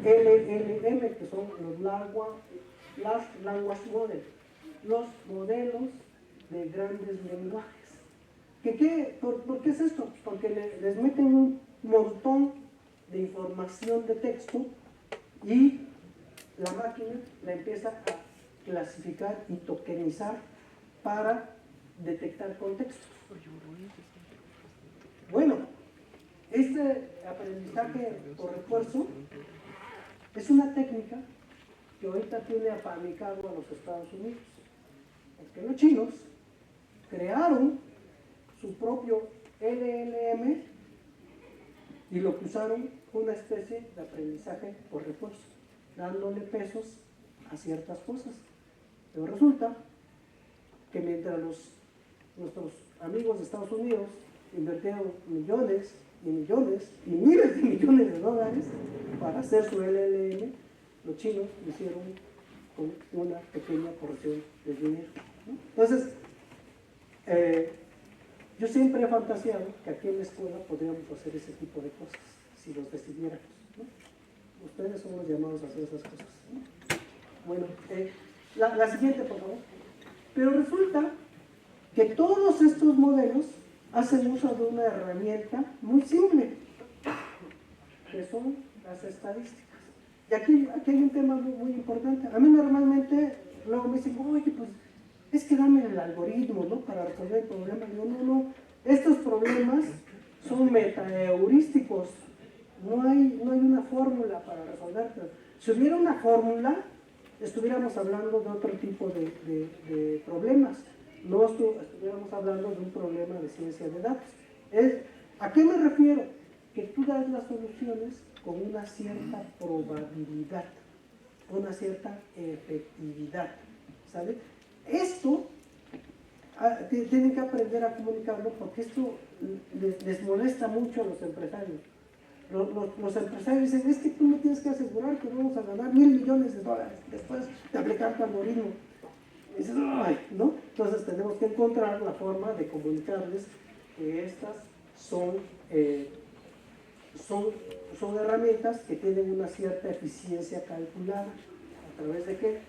LLM, que son los Large Language Models, los modelos de grandes lenguajes. ¿Por qué es esto? Porque les meten un montón de información de texto y la máquina la empieza a clasificar y tokenizar para detectar contextos. Bueno, este aprendizaje por refuerzo es una técnica que ahorita tiene apanicado a los Estados Unidos, porque los chinos crearon su propio LLM y lo que usaron fue una especie de aprendizaje por refuerzo, dándole pesos a ciertas cosas. Pero resulta que mientras nuestros amigos de Estados Unidos invirtieron millones y millones y miles de millones de dólares para hacer su LLM, los chinos lo hicieron con una pequeña porción de dinero, ¿no? Entonces, yo siempre he fantaseado que aquí en la escuela podríamos hacer ese tipo de cosas, si los decidiéramos, ¿no? Ustedes son los llamados a hacer esas cosas, ¿no? Bueno, la siguiente, por favor. Pero resulta que todos estos modelos hacen uso de una herramienta muy simple, que son las estadísticas. Y aquí hay un tema muy, muy importante. A mí normalmente luego me dicen, oye, pues es que dame el algoritmo, ¿no?, para resolver el problema. Digo, no, estos problemas son metaheurísticos, no hay una fórmula para resolverlos. Si hubiera una fórmula, estuviéramos hablando de otro tipo de problemas, no estuviéramos hablando de un problema de ciencia de datos. ¿A qué me refiero? Que tú das las soluciones con una cierta probabilidad, una cierta efectividad, ¿sale? Esto tienen que aprender a comunicarlo porque esto les molesta mucho a los empresarios. Los empresarios dicen, es que tú me tienes que asegurar que vamos a ganar $1,000 millones después de aplicar tu algoritmo. Y dices, ay, ¿no? Entonces tenemos que encontrar la forma de comunicarles que estas son herramientas que tienen una cierta eficiencia calculada. ¿A través de qué?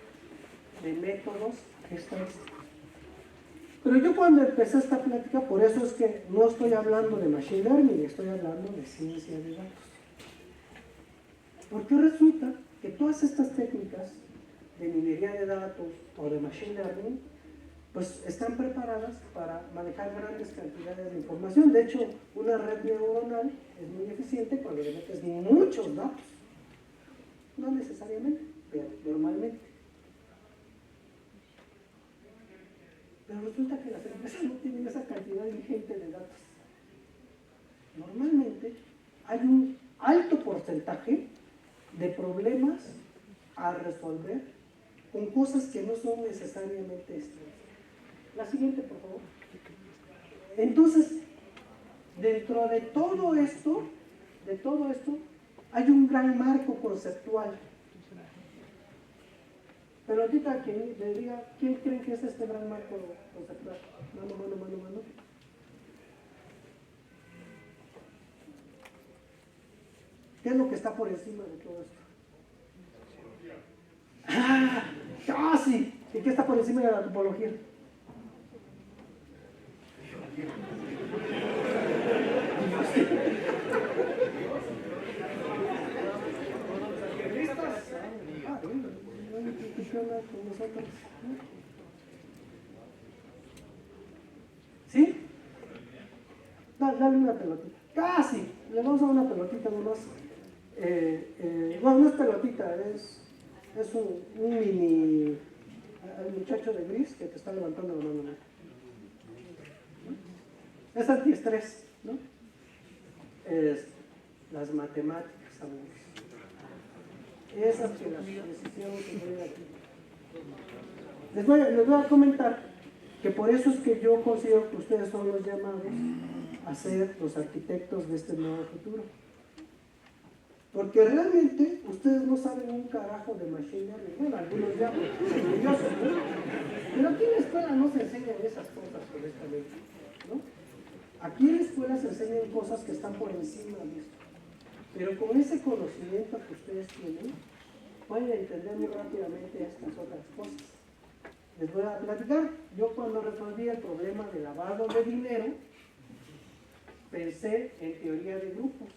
De métodos estadísticos. Pero yo cuando empecé esta plática, por eso es que no estoy hablando de machine learning, estoy hablando de ciencia de datos. Porque resulta que todas estas técnicas de minería de datos o de machine learning, pues están preparadas para manejar grandes cantidades de información. De hecho, una red neuronal es muy eficiente cuando le metes muchos datos. No necesariamente, pero normalmente. Pero resulta que las empresas no tienen esa cantidad ingente de datos. Normalmente hay un alto porcentaje de problemas a resolver con cosas que no son necesariamente extrañas. La siguiente, por favor. Entonces, dentro de todo esto, de todo esto hay un gran marco conceptual. Pero ahorita quien le diga, ¿quién creen que es este gran marco conceptual? Mano. ¿Qué es lo que está por encima de todo esto? ¡Ah! ¡Casi! ¿Y qué está por encima de la topología? Con nosotros. ¿Sí? Dale una pelotita. Casi. Le vamos a dar una pelotita nomás. Bueno, no es pelotita, es un mini. El muchacho de gris que te está levantando la mano, ¿no? Es antiestrés, ¿no? Es las matemáticas, amigos. Esas que las decisiones que voy aquí. Les voy a comentar que por eso es que yo considero que ustedes son los llamados a ser los arquitectos de este nuevo futuro. Porque realmente ustedes no saben un carajo de machine learning. Bueno, algunos ya, orgullosos, ¿no? Pero aquí en la escuela no se enseñan esas cosas, honestamente, ¿no? Aquí en la escuela se enseñan cosas que están por encima de esto. Pero con ese conocimiento que ustedes tienen, pueden entender muy rápidamente estas otras cosas. Les voy a platicar. Yo cuando resolví el problema de lavado de dinero, pensé en teoría de grupos.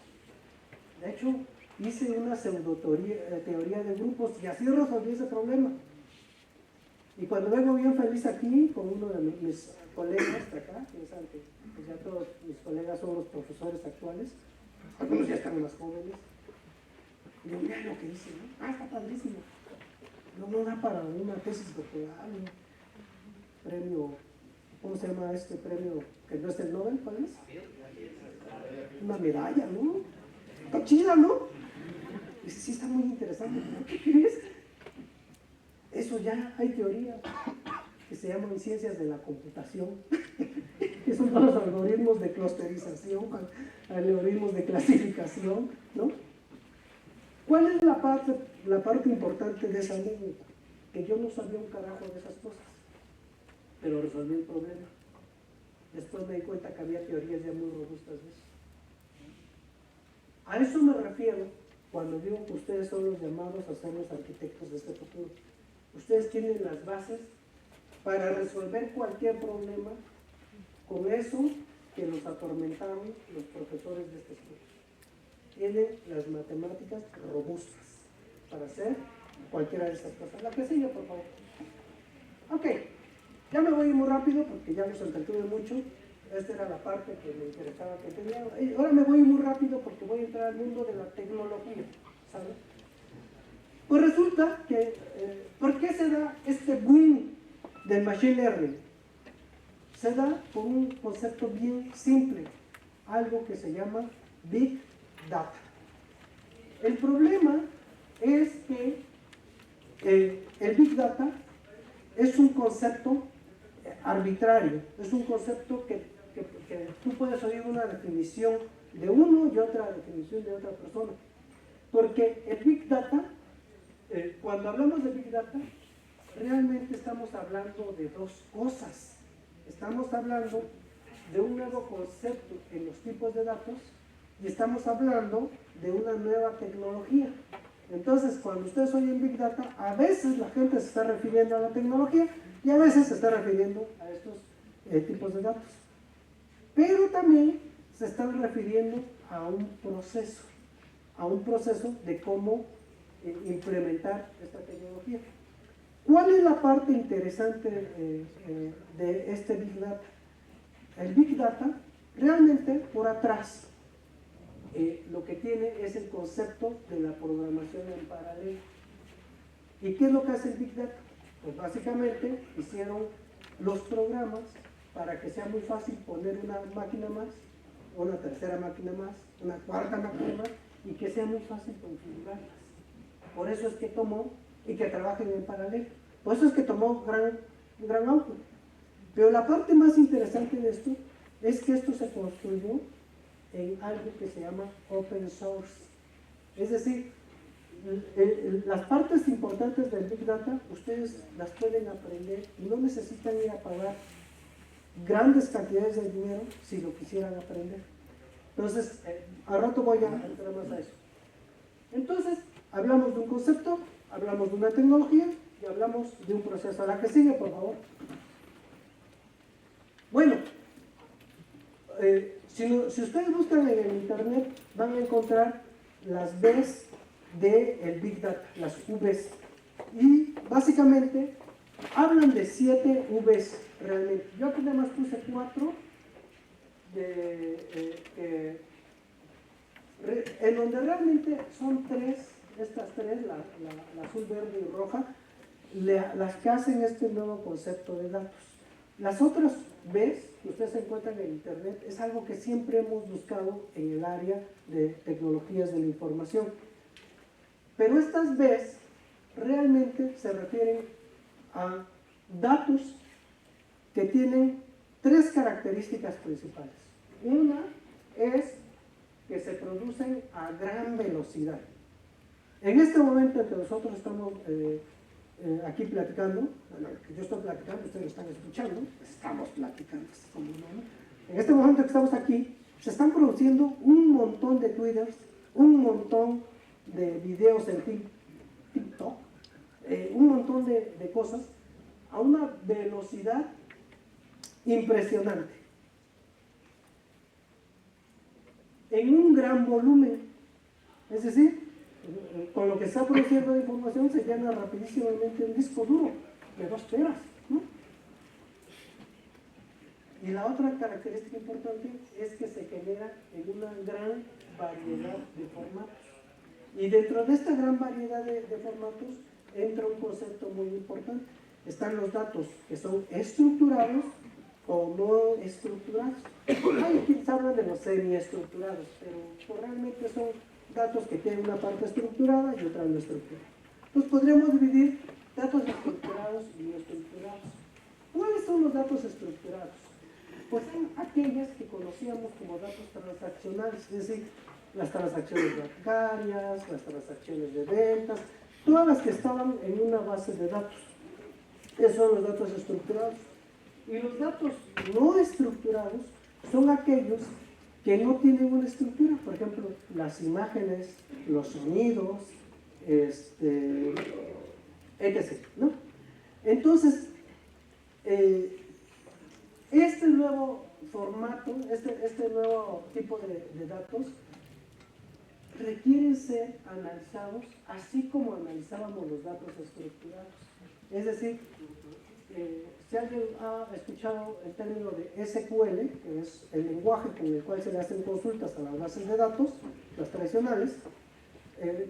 De hecho, hice una teoría de grupos y así resolví ese problema. Y cuando vengo bien feliz aquí, con uno de mis colegas de acá, que saben que pues ya todos mis colegas son los profesores actuales, algunos ya están más jóvenes, y digo, mira lo que hice, ¿no? Está padrísimo. No da para una tesis doctoral, un premio, ¿cómo se llama este premio? Que no es el Nobel, ¿cuál es? Una medalla, ¿no? Está chida, ¿no? Dice, sí, está muy interesante. ¿Qué crees? Eso ya hay teoría que se llaman ciencias de la computación, que son todos los algoritmos de clusterización, algoritmos de clasificación, ¿no? ¿Cuál es la parte importante de esa anécdota? Que yo no sabía un carajo de esas cosas, pero resolví el problema. Después me di cuenta que había teorías ya muy robustas de eso. A eso me refiero cuando digo que ustedes son los llamados a ser los arquitectos de este futuro. Ustedes tienen las bases para resolver cualquier problema con eso que nos atormentaron los profesores de este estudio. Tienen las matemáticas robustas para hacer cualquiera de estas cosas. La que sigue, por favor. Ok, ya me voy muy rápido porque ya los entretuve mucho. Esta era la parte que me interesaba que tenía. Ahora me voy muy rápido porque voy a entrar al mundo de la tecnología, ¿sabes? Pues resulta que, ¿por qué se da este boom del machine learning? Se da por un concepto bien simple, algo que se llama Big Data. El problema es que el Big Data es un concepto arbitrario, es un concepto que tú puedes oír una definición de uno y otra definición de otra persona. Porque el Big Data, cuando hablamos de Big Data, realmente estamos hablando de dos cosas. Estamos hablando de un nuevo concepto en los tipos de datos y estamos hablando de una nueva tecnología. Entonces, cuando ustedes oyen Big Data, a veces la gente se está refiriendo a la tecnología y a veces se está refiriendo a estos tipos de datos. Pero también se están refiriendo a un proceso de cómo implementar esta tecnología. ¿Cuál es la parte interesante de este Big Data? El Big Data realmente por atrás lo que tiene es el concepto de la programación en paralelo. ¿Y qué es lo que hace el Big Data? Pues básicamente hicieron los programas para que sea muy fácil poner una máquina más, una tercera máquina más, una cuarta máquina más, y que sea muy fácil configurarlas. Por eso es que tomó y que trabajen en paralelo. Por eso es que tomó gran auge. Pero la parte más interesante de esto es que esto se construyó en algo que se llama open source. Es decir, las partes importantes del Big Data ustedes las pueden aprender y no necesitan ir a pagar grandes cantidades de dinero si lo quisieran aprender. Entonces, al rato voy a entrar más a eso. Entonces, hablamos de un concepto, hablamos de una tecnología y hablamos de un proceso. A la que sigue, por favor. Bueno, si ustedes buscan en el internet, van a encontrar las V's del Big Data, las V's. Y básicamente hablan de 7 V's realmente. Yo aquí nada más puse 4 en donde realmente son 3, estas 3, la azul, verde y roja, las que hacen este nuevo concepto de datos. Las otras B's que ustedes encuentran en internet es algo que siempre hemos buscado en el área de tecnologías de la información. Pero estas B's realmente se refieren a datos que tienen 3 características principales. Una es que se producen a gran velocidad. En este momento en que nosotros estamos aquí platicando, bueno, que yo estoy platicando, ustedes lo están escuchando, estamos platicando, en este momento que estamos aquí, se están produciendo un montón de twitters, un montón de videos en TikTok, un montón de cosas a una velocidad impresionante, en un gran volumen. Es decir, con lo que está produciendo de información se llena rapidísimamente un disco duro de 2 teras, ¿no? Y la otra característica importante es que se genera en una gran variedad de formatos. Y dentro de esta gran variedad de formatos entra un concepto muy importante. Están los datos que son estructurados o no estructurados. Hay quienes hablan de los semiestructurados, pero realmente son datos que tienen una parte estructurada y otra no estructurada. Entonces podríamos dividir datos estructurados y no estructurados. ¿Cuáles son los datos estructurados? Pues son aquellas que conocíamos como datos transaccionales, es decir, las transacciones bancarias, las transacciones de ventas, todas las que estaban en una base de datos. Esos son los datos estructurados. Y los datos no estructurados son aquellos que no tienen una estructura, por ejemplo, las imágenes, los sonidos, etc., ¿no? Entonces, este nuevo formato, este nuevo tipo de datos requieren ser analizados así como analizábamos los datos estructurados. Es decir, si alguien ha escuchado el término de SQL, que es el lenguaje con el cual se le hacen consultas a las bases de datos, las tradicionales,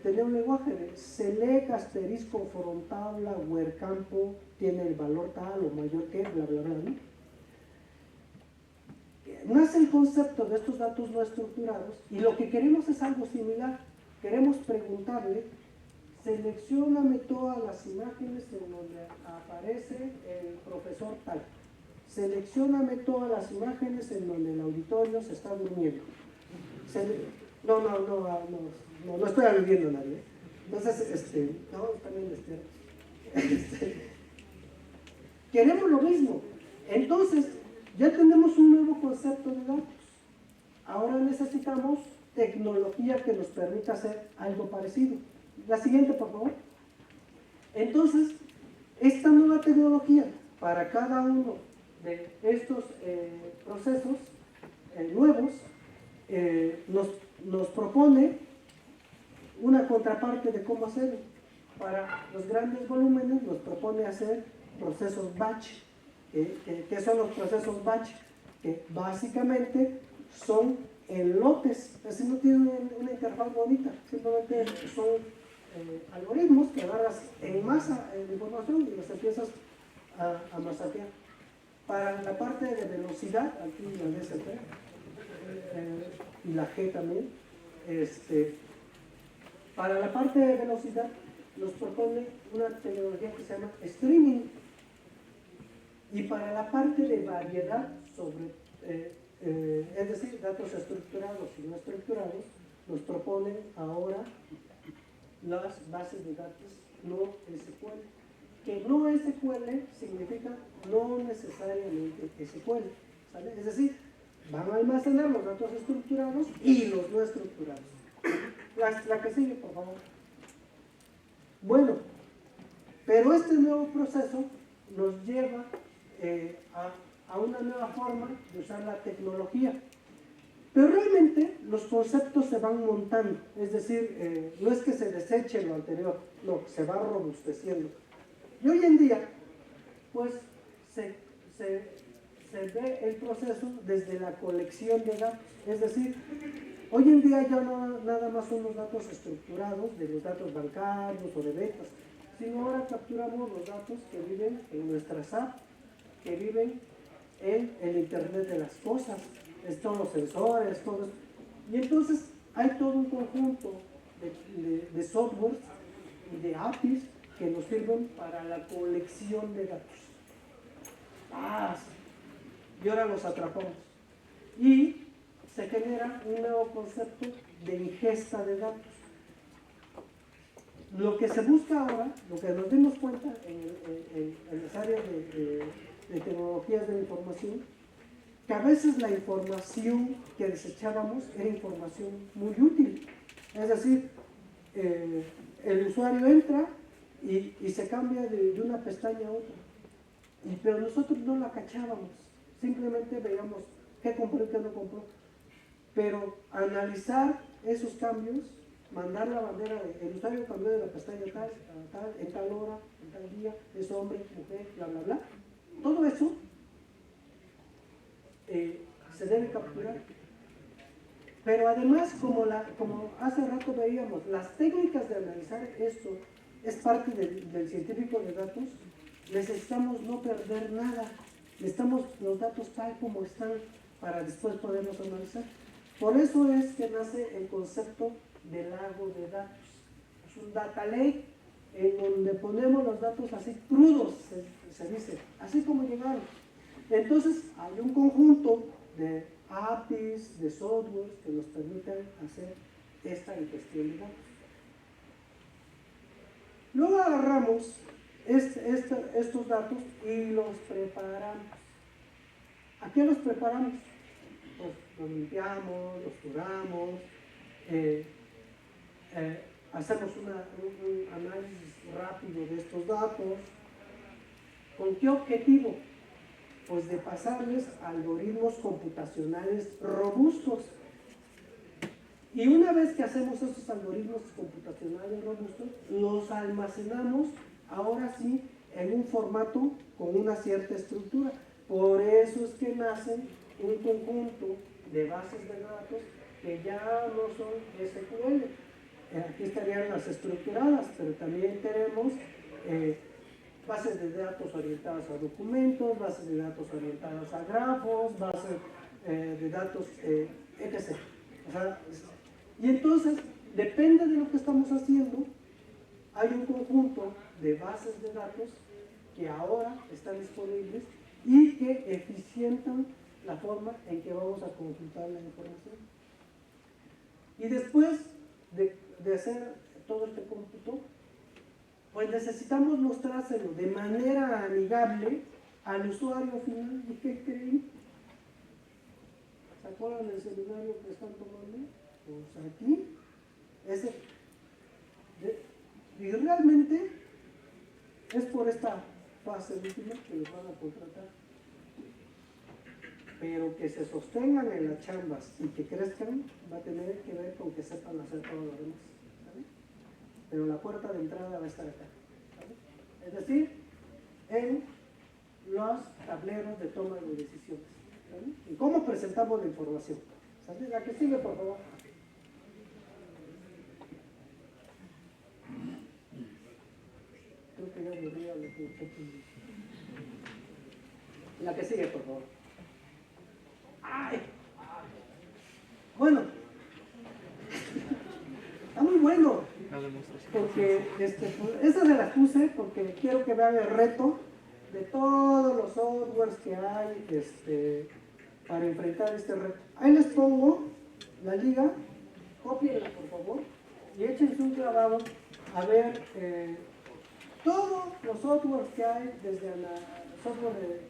tenía un lenguaje de select, asterisco, from tabla, where campo tiene el valor tal o mayor que, bla, bla, bla, ¿no? Nace el concepto de estos datos no estructurados y lo que queremos es algo similar. Queremos preguntarle: seleccióname todas las imágenes en donde aparece el profesor tal. Seleccióname todas las imágenes en donde el auditorio se está durmiendo. No estoy aludiendo a nadie. Entonces, también queremos lo mismo. Entonces, ya tenemos un nuevo concepto de datos. Ahora necesitamos tecnología que nos permita hacer algo parecido. La siguiente, por favor. Entonces, esta nueva tecnología para cada uno de estos procesos nuevos nos propone una contraparte de cómo hacerlo. Para los grandes volúmenes nos propone hacer procesos batch. ¿Qué son los procesos batch? Que básicamente son en lotes, así no tienen una interfaz bonita, simplemente son algoritmos que agarras en masa de información y los empiezas a masajear. Para la parte de velocidad, aquí la DSP y la G también, para la parte de velocidad nos propone una tecnología que se llama streaming. Y para la parte de variedad sobre es decir, datos estructurados y no estructurados, nos proponen ahora las bases de datos no SQL. Que no SQL significa no necesariamente SQL, ¿sale? Es decir, van a almacenar los datos estructurados y los no estructurados. La que sigue, por favor. Bueno, pero este nuevo proceso nos lleva a una nueva forma de usar la tecnología. Pero realmente los conceptos se van montando, es decir, no es que se deseche lo anterior, no, se va robusteciendo. Y hoy en día, pues, se ve el proceso desde la colección de datos, es decir, hoy en día ya no nada más son los datos estructurados de los datos bancarios o de ventas, sino ahora capturamos los datos que viven en nuestras apps, que viven en el Internet de las cosas, todos los sensores, todo eso. Y entonces hay todo un conjunto de softwares y de APIs que nos sirven para la colección de datos. Y ahora los atrapamos. Y se genera un nuevo concepto de ingesta de datos. Lo que se busca ahora, lo que nos dimos cuenta en las áreas de tecnologías de la información, que a veces la información que desechábamos era información muy útil. Es decir, el usuario entra y se cambia de una pestaña a otra. Pero nosotros no la cachábamos, simplemente veíamos qué compró y qué no compró. Pero analizar esos cambios, mandar la bandera de el usuario cambió de la pestaña tal, en tal hora, en tal día, es hombre, mujer, bla, bla, bla. Todo eso se debe capturar. Pero además, como hace rato veíamos, las técnicas de analizar esto es parte del científico de datos. Necesitamos no perder nada, necesitamos los datos tal como están para después poderlos analizar. Por eso es que nace el concepto de lago de datos. Es un data lake en donde ponemos los datos así crudos, se dice, así como llegaron. Entonces hay un conjunto de APIs, de software que nos permiten hacer esta ingestión de datos. Luego agarramos estos datos y los preparamos. ¿A qué los preparamos? Pues los limpiamos, los curamos, hacemos un análisis rápido de estos datos. ¿Con qué objetivo? Pues de pasarles algoritmos computacionales robustos. Y una vez que hacemos estos algoritmos computacionales robustos, los almacenamos ahora sí en un formato con una cierta estructura. Por eso es que nacen un conjunto de bases de datos que ya no son SQL. Aquí estarían las estructuradas, pero también tenemos bases de datos orientadas a documentos, bases de datos orientadas a grafos, bases de datos, etc. O sea, y entonces, depende de lo que estamos haciendo, hay un conjunto de bases de datos que ahora están disponibles y que eficientan la forma en que vamos a consultar la información. Y después de hacer todo este cómputo, pues necesitamos mostrárselo de manera amigable al usuario final. ¿Y qué creen? ¿Se acuerdan del seminario que están tomando? Pues aquí, y realmente es por esta fase última que los van a contratar. Pero que se sostengan en las chambas y que crezcan va a tener que ver con que sepan hacer todo lo demás, ¿sabes? Pero la puerta de entrada va a estar acá, ¿sabes? Es decir, en los tableros de toma de decisiones, ¿sabes? En cómo presentamos la información, ¿sabes? La que sigue, por favor. Creo que ya me olvidé lo que la que sigue, por favor. ¡Ay! Bueno, está muy bueno, porque esas se las puse porque quiero que vean el reto de todos los softwares que hay para enfrentar este reto. Ahí les pongo la liga, cópienla por favor y échense un clavado a ver todos los softwares que hay, desde software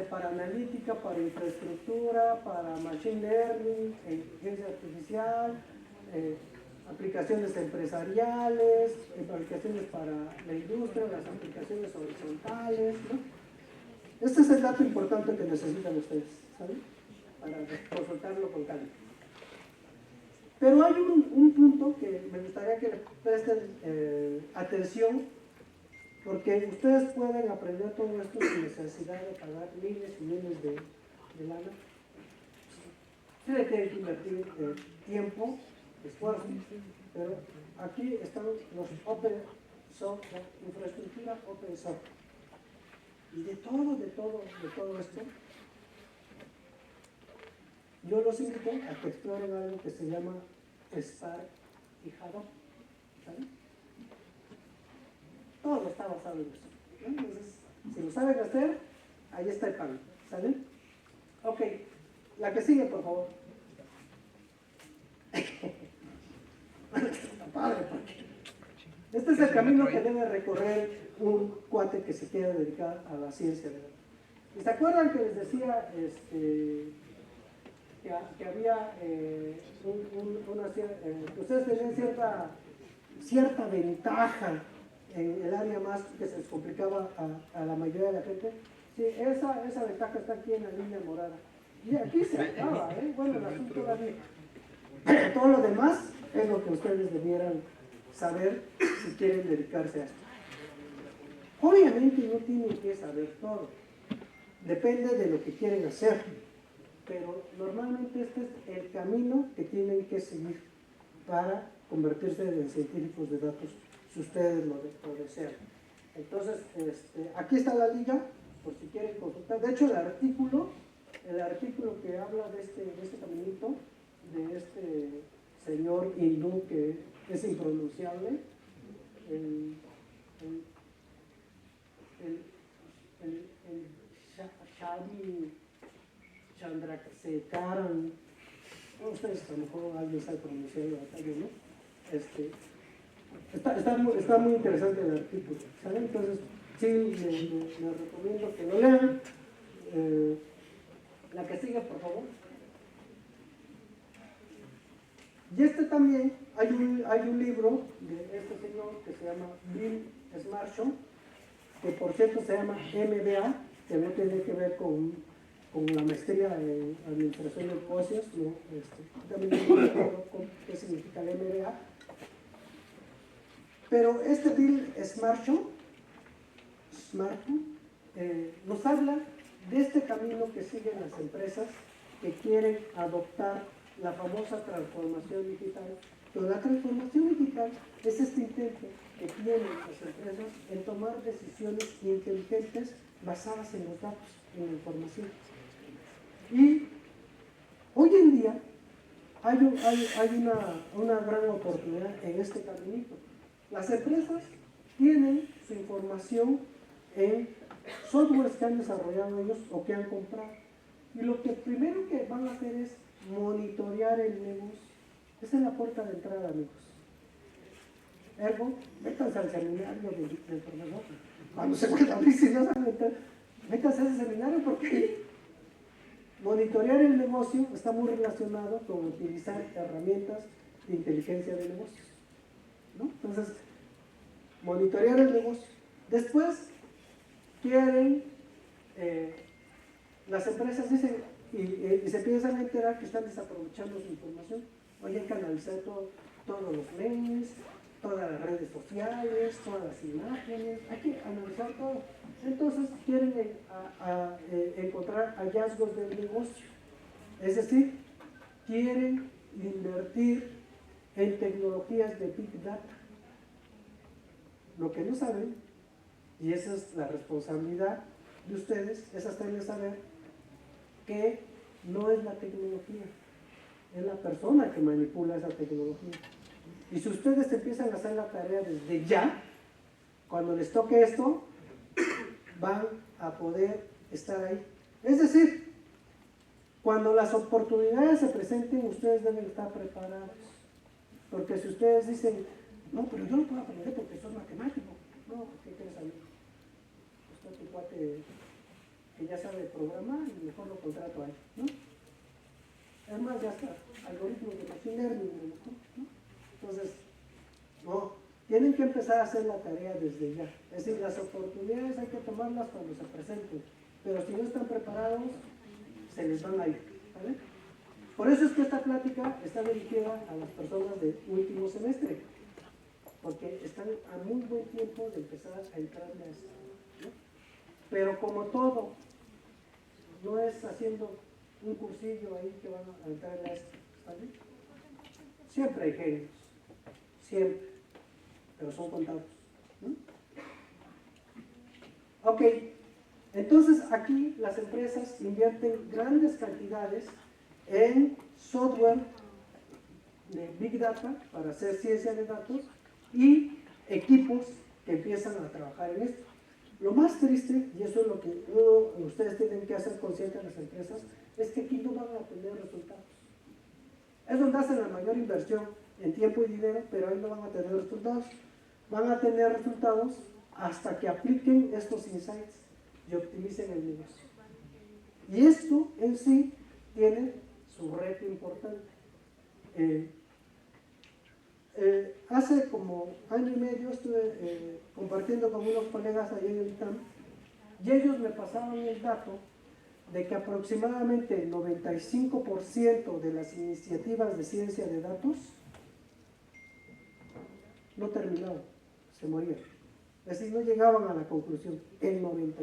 para analítica, para infraestructura, para machine learning, inteligencia artificial, aplicaciones empresariales, aplicaciones para la industria, las aplicaciones horizontales, ¿no? Este es el dato importante que necesitan ustedes, ¿saben? Para consultarlo con calma. Pero hay un punto que me gustaría que le presten atención, porque ustedes pueden aprender todo esto sin necesidad de pagar miles y miles de lana. Ustedes tienen que invertir tiempo, esfuerzo, pero aquí están los open source, la infraestructura open source. Y de todo esto, yo los invito a que exploren algo que se llama Spark y Hadoop, ¿saben? Todo está basado en eso, ¿no? Entonces, si lo saben hacer, ahí está el pan, ¿sale? Ok, la que sigue, por favor. Está padre, porque este es el camino que debe recorrer un cuate que se quiera dedicar a la ciencia. ¿Y se acuerdan que les decía que había ustedes tenían cierta ventaja en el área más que se les complicaba a la mayoría de la gente? Sí, esa ventaja está aquí en la línea morada. Y aquí se acaba, bueno, el asunto todavía. Todo lo demás es lo que ustedes debieran saber si quieren dedicarse a esto. Obviamente no tienen que saber todo, depende de lo que quieren hacer, pero normalmente este es el camino que tienen que seguir para convertirse en científicos de datos, si ustedes lo desean. Entonces, aquí está la liga, por si quieren consultar. De hecho, el artículo que habla de este caminito, de este señor hindú que es impronunciable, el Shadi Chandrasekaran, ustedes a lo mejor alguien sabe pronunciarlo acá, ¿no? Está muy interesante el artículo, ¿saben? Entonces, sí, les recomiendo que lo lean. La que sigue, por favor. Y también hay un libro de este señor que se llama Bill Smarshon, que por cierto se llama MBA, que no tiene que ver con la maestría en administración de negocios, ¿no? También no recuerdo qué significa el MBA. Pero Bill Smarshon nos habla de este camino que siguen las empresas que quieren adoptar la famosa transformación digital. Pero la transformación digital es este intento que tienen las empresas en tomar decisiones inteligentes basadas en los datos, en la información. Y hoy en día hay una gran oportunidad en este caminito. Las empresas tienen su información en softwares que han desarrollado ellos o que han comprado. Y lo que primero que van a hacer es monitorear el negocio. Esa es la puerta de entrada, amigos. Ergo, métanse al seminario del profesor. Cuando se vuelva a abrir, si no saben, métanse a ese seminario, porque monitorear el negocio está muy relacionado con utilizar herramientas de inteligencia de negocios, ¿no? Entonces, monitorear el negocio. Después, quieren, las empresas dicen, y se empiezan a enterar que están desaprovechando su información. Hoy hay que analizar todos los mails, todas las redes sociales, todas las imágenes, hay que analizar todo. Entonces quieren encontrar hallazgos del negocio, es decir, quieren invertir en tecnologías de Big Data. Lo que no saben, y esa es la responsabilidad de ustedes, es hacerles saber que no es la tecnología, es la persona que manipula esa tecnología. Y si ustedes empiezan a hacer la tarea desde ya, cuando les toque esto, van a poder estar ahí. Es decir, Cuando las oportunidades se presenten, ustedes deben estar preparados. Porque si ustedes dicen, no, pero yo no puedo aprender porque soy matemático. No, ¿qué quieres saber? Está tu cuate que ya sabe programar y mejor lo contrato ahí, ¿no? Además ya está, algoritmos de machine learning, ¿no? Entonces, no, tienen que empezar a hacer la tarea desde ya. Es decir, las oportunidades hay que tomarlas cuando se presenten, pero si no están preparados, se les van a ir, ¿vale? Por eso es que esta plática está dirigida a las personas de último semestre, porque están a muy buen tiempo de empezar a entrarle a esto, ¿no? Pero como todo, no es haciendo un cursillo ahí que van a entrarle a esto, ¿vale? Siempre hay genios, siempre, pero son contados, ¿no? Ok, entonces aquí las empresas invierten grandes cantidades en software de Big Data para hacer ciencia de datos y equipos que empiezan a trabajar en esto. Lo más triste, y eso es lo que ustedes tienen que hacer conscientes de las empresas, es que aquí no van a tener resultados. Es donde hacen la mayor inversión en tiempo y dinero, pero ahí no van a tener resultados. Van a tener resultados hasta que apliquen estos insights y optimicen el negocio. Y esto en sí tiene su reto importante. Hace como año y medio estuve compartiendo con unos colegas allá en el ITAM y ellos me pasaban el dato de que aproximadamente el 95% de las iniciativas de ciencia de datos no terminaban, se morían. Es decir, no llegaban a la conclusión, el 95%.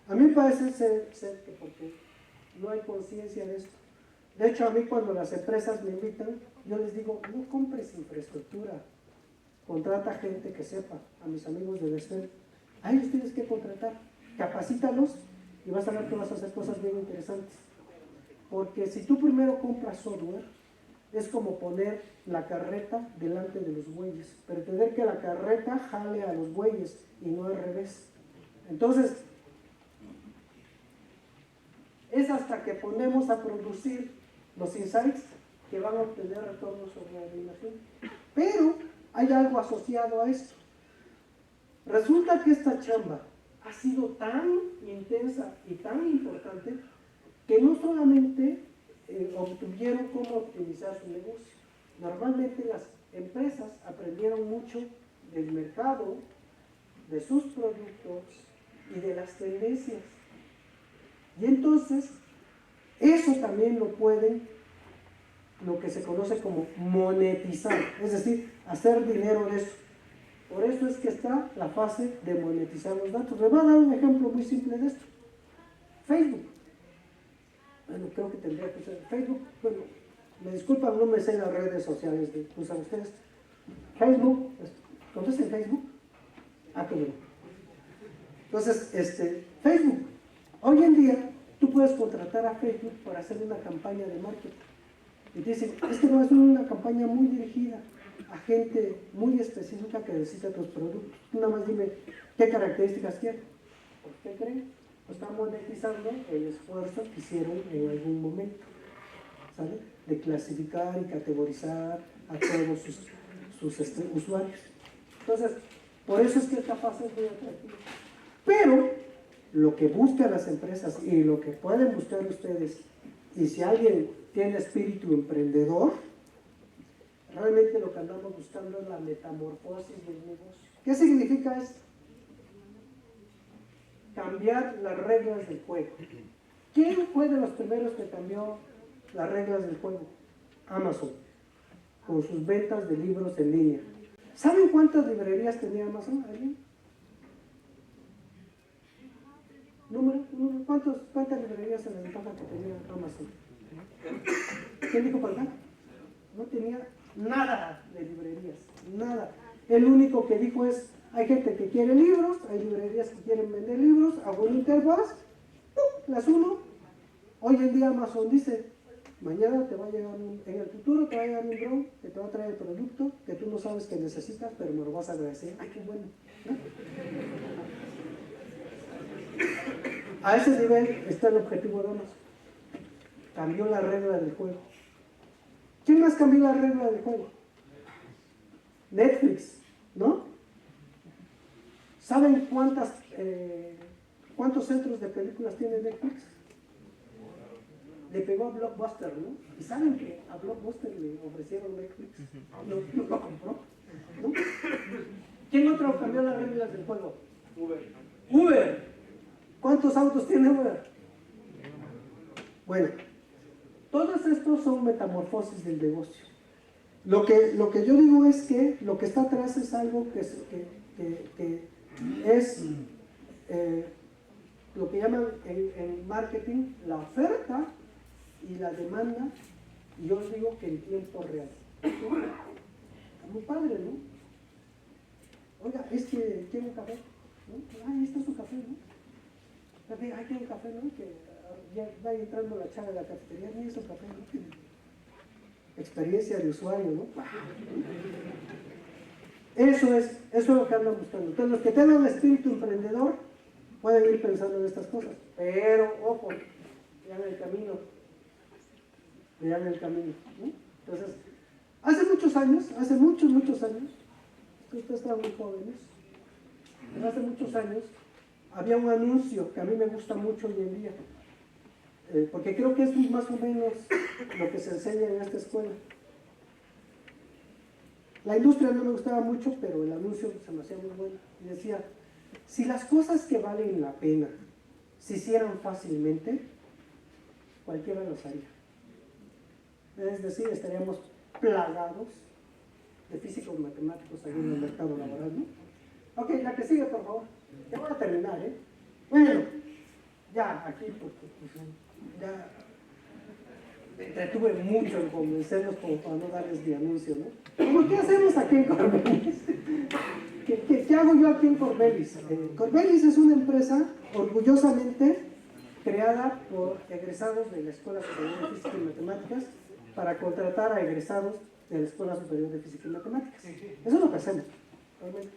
A mí me parece ser que porque no hay conciencia de esto. De hecho, a mí cuando las empresas me invitan, yo les digo, no compres infraestructura, contrata gente que sepa, a mis amigos de Vestel, a ellos tienes que contratar, capacítalos y vas a ver que vas a hacer cosas bien interesantes. Porque si tú primero compras software, es como poner la carreta delante de los bueyes, pretender que la carreta jale a los bueyes y no al revés. Entonces, es hasta que ponemos a producir los insights que van a obtener retornos sobre la inversión. Pero hay algo asociado a esto. Resulta que esta chamba ha sido tan intensa y tan importante que no solamente obtuvieron cómo optimizar su negocio. Normalmente las empresas aprendieron mucho del mercado, de sus productos y de las tendencias. Y entonces, eso también lo pueden, lo que se conoce como monetizar, es decir, hacer dinero de eso. Por eso es que está la fase de monetizar los datos. Les voy a dar un ejemplo muy simple de esto. Facebook. Bueno, creo que tendría que ser Facebook. Bueno, me disculpan, no me sé las redes sociales que usan ustedes. Facebook, ¿conocen Facebook? Ah, qué bien. Entonces, Facebook. Hoy en día, tú puedes contratar a Facebook para hacer una campaña de marketing. Y te dicen, no es una campaña muy dirigida a gente muy específica que necesita tus productos. Tú nada más dime qué características quieres. ¿Por qué creen? Pues están monetizando el esfuerzo que hicieron en algún momento, ¿sale? De clasificar y categorizar a todos sus usuarios. Entonces, por eso es que esta fase es muy atractiva. Pero lo que buscan las empresas y lo que pueden buscar ustedes, y si alguien tiene espíritu emprendedor, realmente lo que andamos buscando es la metamorfosis del negocio. ¿Qué significa esto? Cambiar las reglas del juego. ¿Quién fue de los primeros que cambió las reglas del juego? Amazon, con sus ventas de libros en línea. ¿Saben cuántas librerías tenía Amazon? ¿Alguien? ¿Cuántas librerías se les antoja que tenía Amazon? ¿Quién dijo para acá? No tenía nada de librerías, nada. El único que dijo es, hay gente que quiere libros, hay librerías que quieren vender libros, hago una interfaz, las uno. Hoy en día Amazon dice, mañana te va a llegar en el futuro te va a llegar un dron que te va a traer el producto que tú no sabes que necesitas, pero me lo vas a agradecer. ¡Ay, qué bueno! ¿No? A ese nivel está el objetivo de Amazon. cambió la regla del juego. ¿Quién más cambió la regla del juego? Netflix, ¿no? ¿Saben cuántos centros de películas tiene Netflix? Le pegó a Blockbuster, ¿no? ¿Y saben que a Blockbuster le ofrecieron Netflix? Lo compró, ¿no? ¿Quién otro cambió las reglas del juego? Uber. ¿Cuántos autos tiene Uber? Bueno, todos estos son metamorfosis del negocio. Lo que yo digo es que lo que está atrás es algo que es lo que llaman en marketing la oferta y la demanda, y yo os digo que en tiempo real. Muy padre, ¿no? Oiga, es que quiero un café, ¿no? Ahí está su café, ¿no? Ay, quiero un café, ¿no? Que ya va entrando la chava de la cafetería, ni eso café, ¿no? Experiencia de usuario, ¿no? Eso es lo que andan buscando. Entonces, los que tengan espíritu emprendedor pueden ir pensando en estas cosas, pero ojo, vean el camino, ¿no? Entonces, hace muchos años, ustedes estaban muy jóvenes, pero hace muchos años había un anuncio que a mí me gusta mucho hoy en día, porque creo que es más o menos lo que se enseña en esta escuela. La industria no me gustaba mucho, pero el anuncio se me hacía muy bueno. Y decía, si las cosas que valen la pena se hicieran fácilmente, cualquiera los haría. Es decir, estaríamos plagados de físicos matemáticos ahí en el mercado laboral, ¿no? Ok, la que sigue, por favor. Ya voy a terminar, ¿eh? Bueno, ya, aquí, porque ya me entretuve mucho en convencerlos como para no darles mi anuncio, ¿no? Como, ¿qué hacemos aquí en Corbelis? ¿Qué hago yo aquí en Corbelis? Corbelis es una empresa orgullosamente creada por egresados de la Escuela Superior de Física y Matemáticas para contratar a egresados de la Escuela Superior de Física y Matemáticas. Eso es lo que hacemos, realmente.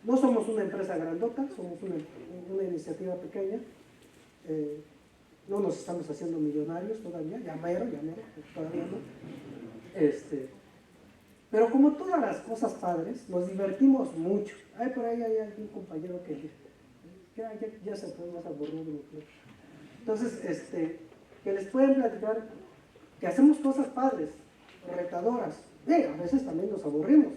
No somos una empresa grandota, somos una iniciativa pequeña. No nos estamos haciendo millonarios todavía, ya mero, todavía no. Pero como todas las cosas padres, nos divertimos mucho. Por ahí hay un compañero que ya se fue más aburrido. Entonces, que les pueden platicar que hacemos cosas padres, retadoras. A veces también nos aburrimos,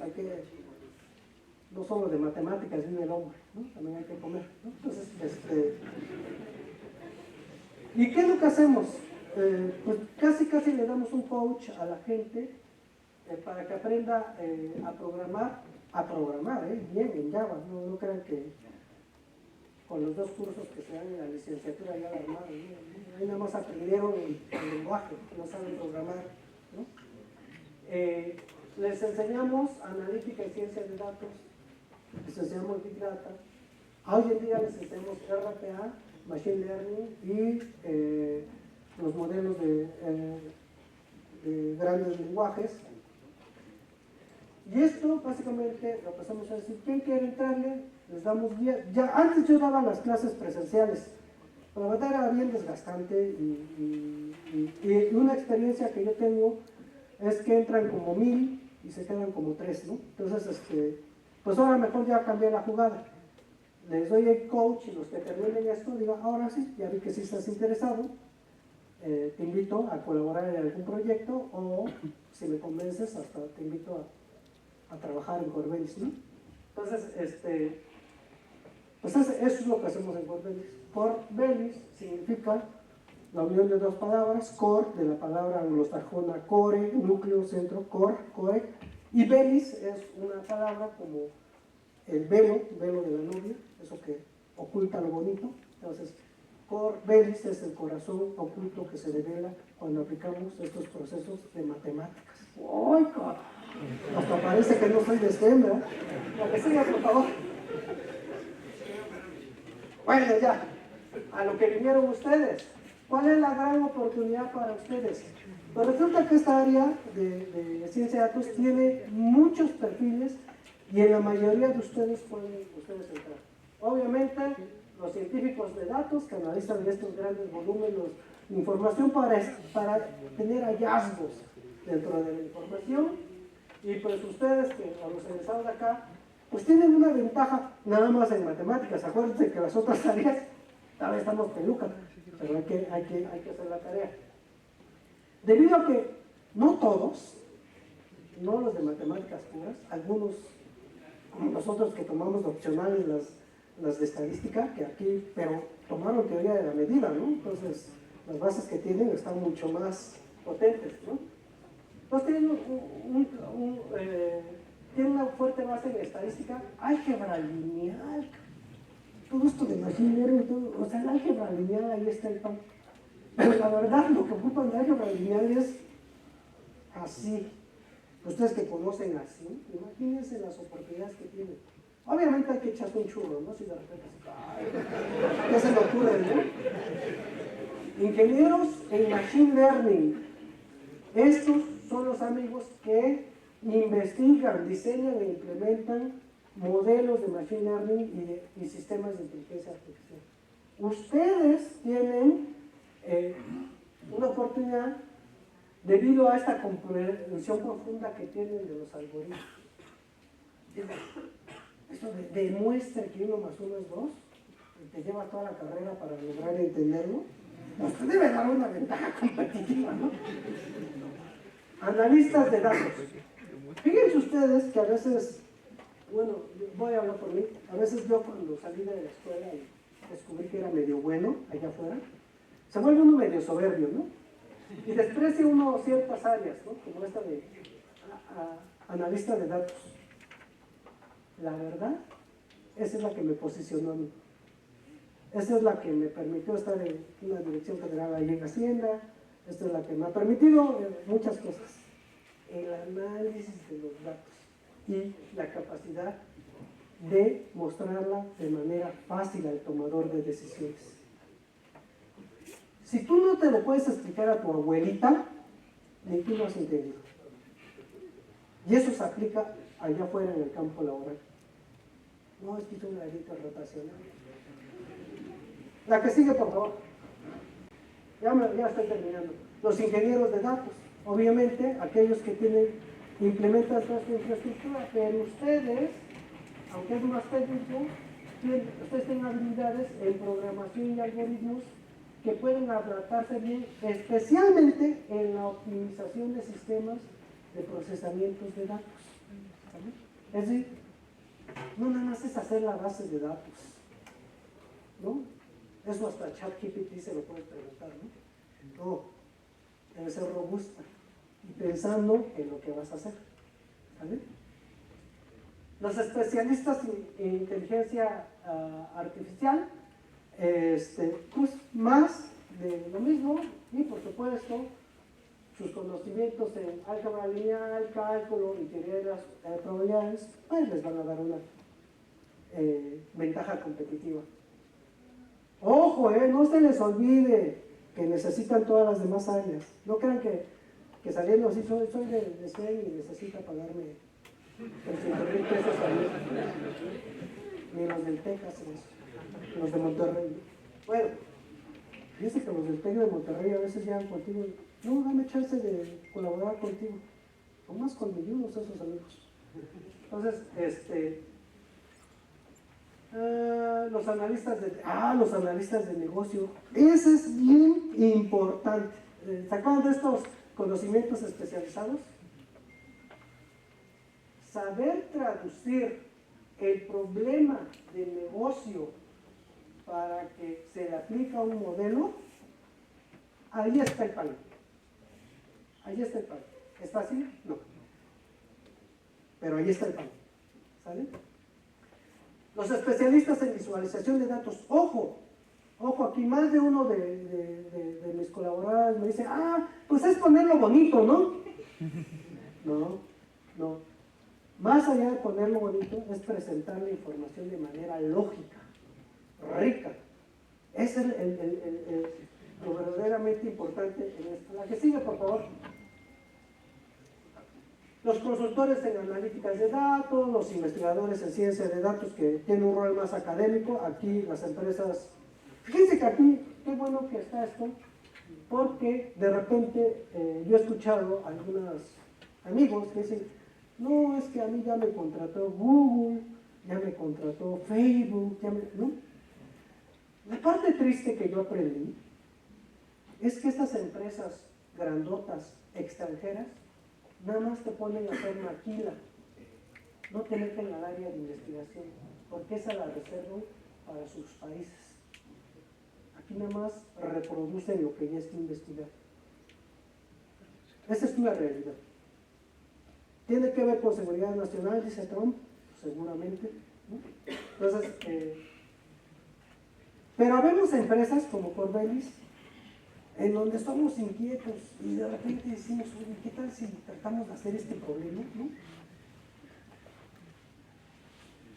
no solo de matemáticas vive el hombre, ¿no? También hay que comer, ¿no? Entonces, ¿y qué es lo que hacemos? Pues casi le damos un coach a la gente para que aprenda a programar, bien en Java. No crean que con los 2 cursos que se dan en la licenciatura ya la armaron, ¿no? Ahí nada más aprendieron el lenguaje, no saben programar, ¿no? Les enseñamos analítica y ciencia de datos, les enseñamos Big Data. Hoy en día les enseñamos RPA, Machine Learning y los modelos de grandes lenguajes. Y esto básicamente lo pasamos a decir, ¿quién quiere entrarle? Les damos guía. Ya antes yo daba las clases presenciales, pero la verdad era bien desgastante y una experiencia que yo tengo es que entran como 1000 y se quedan como 3, ¿no? Entonces, pues ahora mejor ya cambié la jugada. Les doy el coach y los que terminen esto, digo, ahora sí, ya vi que sí estás interesado, te invito a colaborar en algún proyecto o si me convences hasta te invito a trabajar en Corbelis, ¿no? Entonces, pues eso es lo que hacemos en Corbelis. Corbelis significa la unión de 2 palabras, core, de la palabra anglosajona core, núcleo, centro, core, y belis es una palabra como el velo de la novia, eso que oculta lo bonito. Entonces, Corbelis es el corazón oculto que se revela cuando aplicamos estos procesos de matemáticas. ¡Ay, God! Hasta parece que no soy de STEM, ¿verdad? La que siga, por favor. Bueno, ya, a lo que vinieron ustedes. ¿Cuál es la gran oportunidad para ustedes? Pues resulta que esta área de ciencia de datos tiene muchos perfiles y en la mayoría de ustedes pueden entrar. Obviamente, los científicos de datos que analizan estos grandes volúmenes de información para tener hallazgos dentro de la información. Y pues ustedes, que a los egresados de acá, pues tienen una ventaja nada más en matemáticas. Acuérdense que las otras áreas, tal vez estamos pelucas, pero hay que hacer la tarea. Debido a que no todos, no los de matemáticas puras, algunos, como nosotros que tomamos opcionales las de estadística, que aquí, pero tomaron teoría de la medida, ¿no? Entonces, las bases que tienen están mucho más potentes, ¿no? Entonces tienen una fuerte base en estadística, álgebra lineal, todo esto de machine learning, o sea, el álgebra lineal, ahí está el pan. Pero la verdad, lo que ocupan de álgebra lineal es así. Ustedes que conocen así, imagínense las oportunidades que tienen. Obviamente hay que echarse un churro, ¿no? Si de repente así, ¿qué se me ocurre, no? Ingenieros en Machine Learning. Estos son los amigos que investigan, diseñan e implementan modelos de Machine Learning y sistemas de inteligencia artificial. Ustedes tienen una oportunidad debido a esta comprensión profunda que tienen de los algoritmos. Esto demuestra que 1 más 1 es 2, y te lleva toda la carrera para lograr entenderlo. Usted debe dar una ventaja competitiva, ¿no? Analistas de datos. Fíjense ustedes que a veces, bueno, voy a hablar por mí, a veces yo cuando salí de la escuela y descubrí que era medio bueno allá afuera, se vuelve uno medio soberbio, ¿no? Y desprecia uno ciertas áreas, ¿no? Como esta de analista de datos. La verdad, esa es la que me posicionó a mí. Esa es la que me permitió estar en una dirección general ahí en Hacienda. Esta es la que me ha permitido muchas cosas. El análisis de los datos y la capacidad de mostrarla de manera fácil al tomador de decisiones. Si tú no te lo puedes explicar a tu abuelita, ni tú lo has entendido. Y eso se aplica allá afuera en el campo laboral. No, es que es un gradito rotacional. La que sigue, por favor. Ya estoy terminando. Los ingenieros de datos. Obviamente, aquellos que implementan toda esta infraestructura, pero ustedes, aunque es más técnico, ustedes tienen habilidades en programación y algoritmos que pueden adaptarse bien, especialmente en la optimización de sistemas de procesamientos de datos. ¿Vale? Es decir, no nada más es hacer la base de datos, ¿no? Eso hasta ChatGPT se lo puede preguntar, ¿no? No, debe ser robusta y pensando en lo que vas a hacer, ¿vale? Los especialistas en inteligencia artificial, pues más de lo mismo, y por supuesto sus conocimientos en álgebra lineal, cálculo y teoría de las probabilidades, pues les van a dar una ventaja competitiva. Ojo, no se les olvide que necesitan todas las demás áreas. No crean que saliendo así, soy de CEN y necesita pagarme 300,000 pesos al mes. Ni los del Texas, los de Monterrey. Bueno, dice que los del TEC de Monterrey a veces llegan contigo y no, dame chance de colaborar contigo. Son más colmilludos esos amigos. Entonces, los analistas de negocio. Ese es bien importante. ¿Se acuerdan de estos conocimientos especializados? Saber traducir el problema del negocio para que se le aplique un modelo, ahí está el pan. Ahí está el pan. ¿Es fácil? No. Pero ahí está el pan. ¿Sale? Los especialistas en visualización de datos. Ojo, aquí más de uno de mis colaboradores me dice, pues es ponerlo bonito, ¿no? No. Más allá de ponerlo bonito, es presentar la información de manera lógica, rica. Ese es lo verdaderamente importante en esto. La que sigue, por favor. los consultores en analíticas de datos, los investigadores en ciencia de datos que tienen un rol más académico, aquí las empresas, fíjense que aquí, qué bueno que está esto, porque de repente yo he escuchado a algunos amigos que dicen, no, es que a mí ya me contrató Google, ya me contrató Facebook, ¿no? La parte triste que yo aprendí es que estas empresas grandotas, extranjeras, nada más te ponen a hacer maquila, no te meten al área de investigación, porque esa la reservan para sus países. Aquí nada más reproducen lo que ya está investigado. Esa es una realidad. ¿Tiene que ver con seguridad nacional, dice Trump? Seguramente, ¿no? Entonces, pero habemos empresas como Corbelis en donde somos inquietos y de repente decimos, oye, ¿qué tal si tratamos de hacer este problema? ¿No?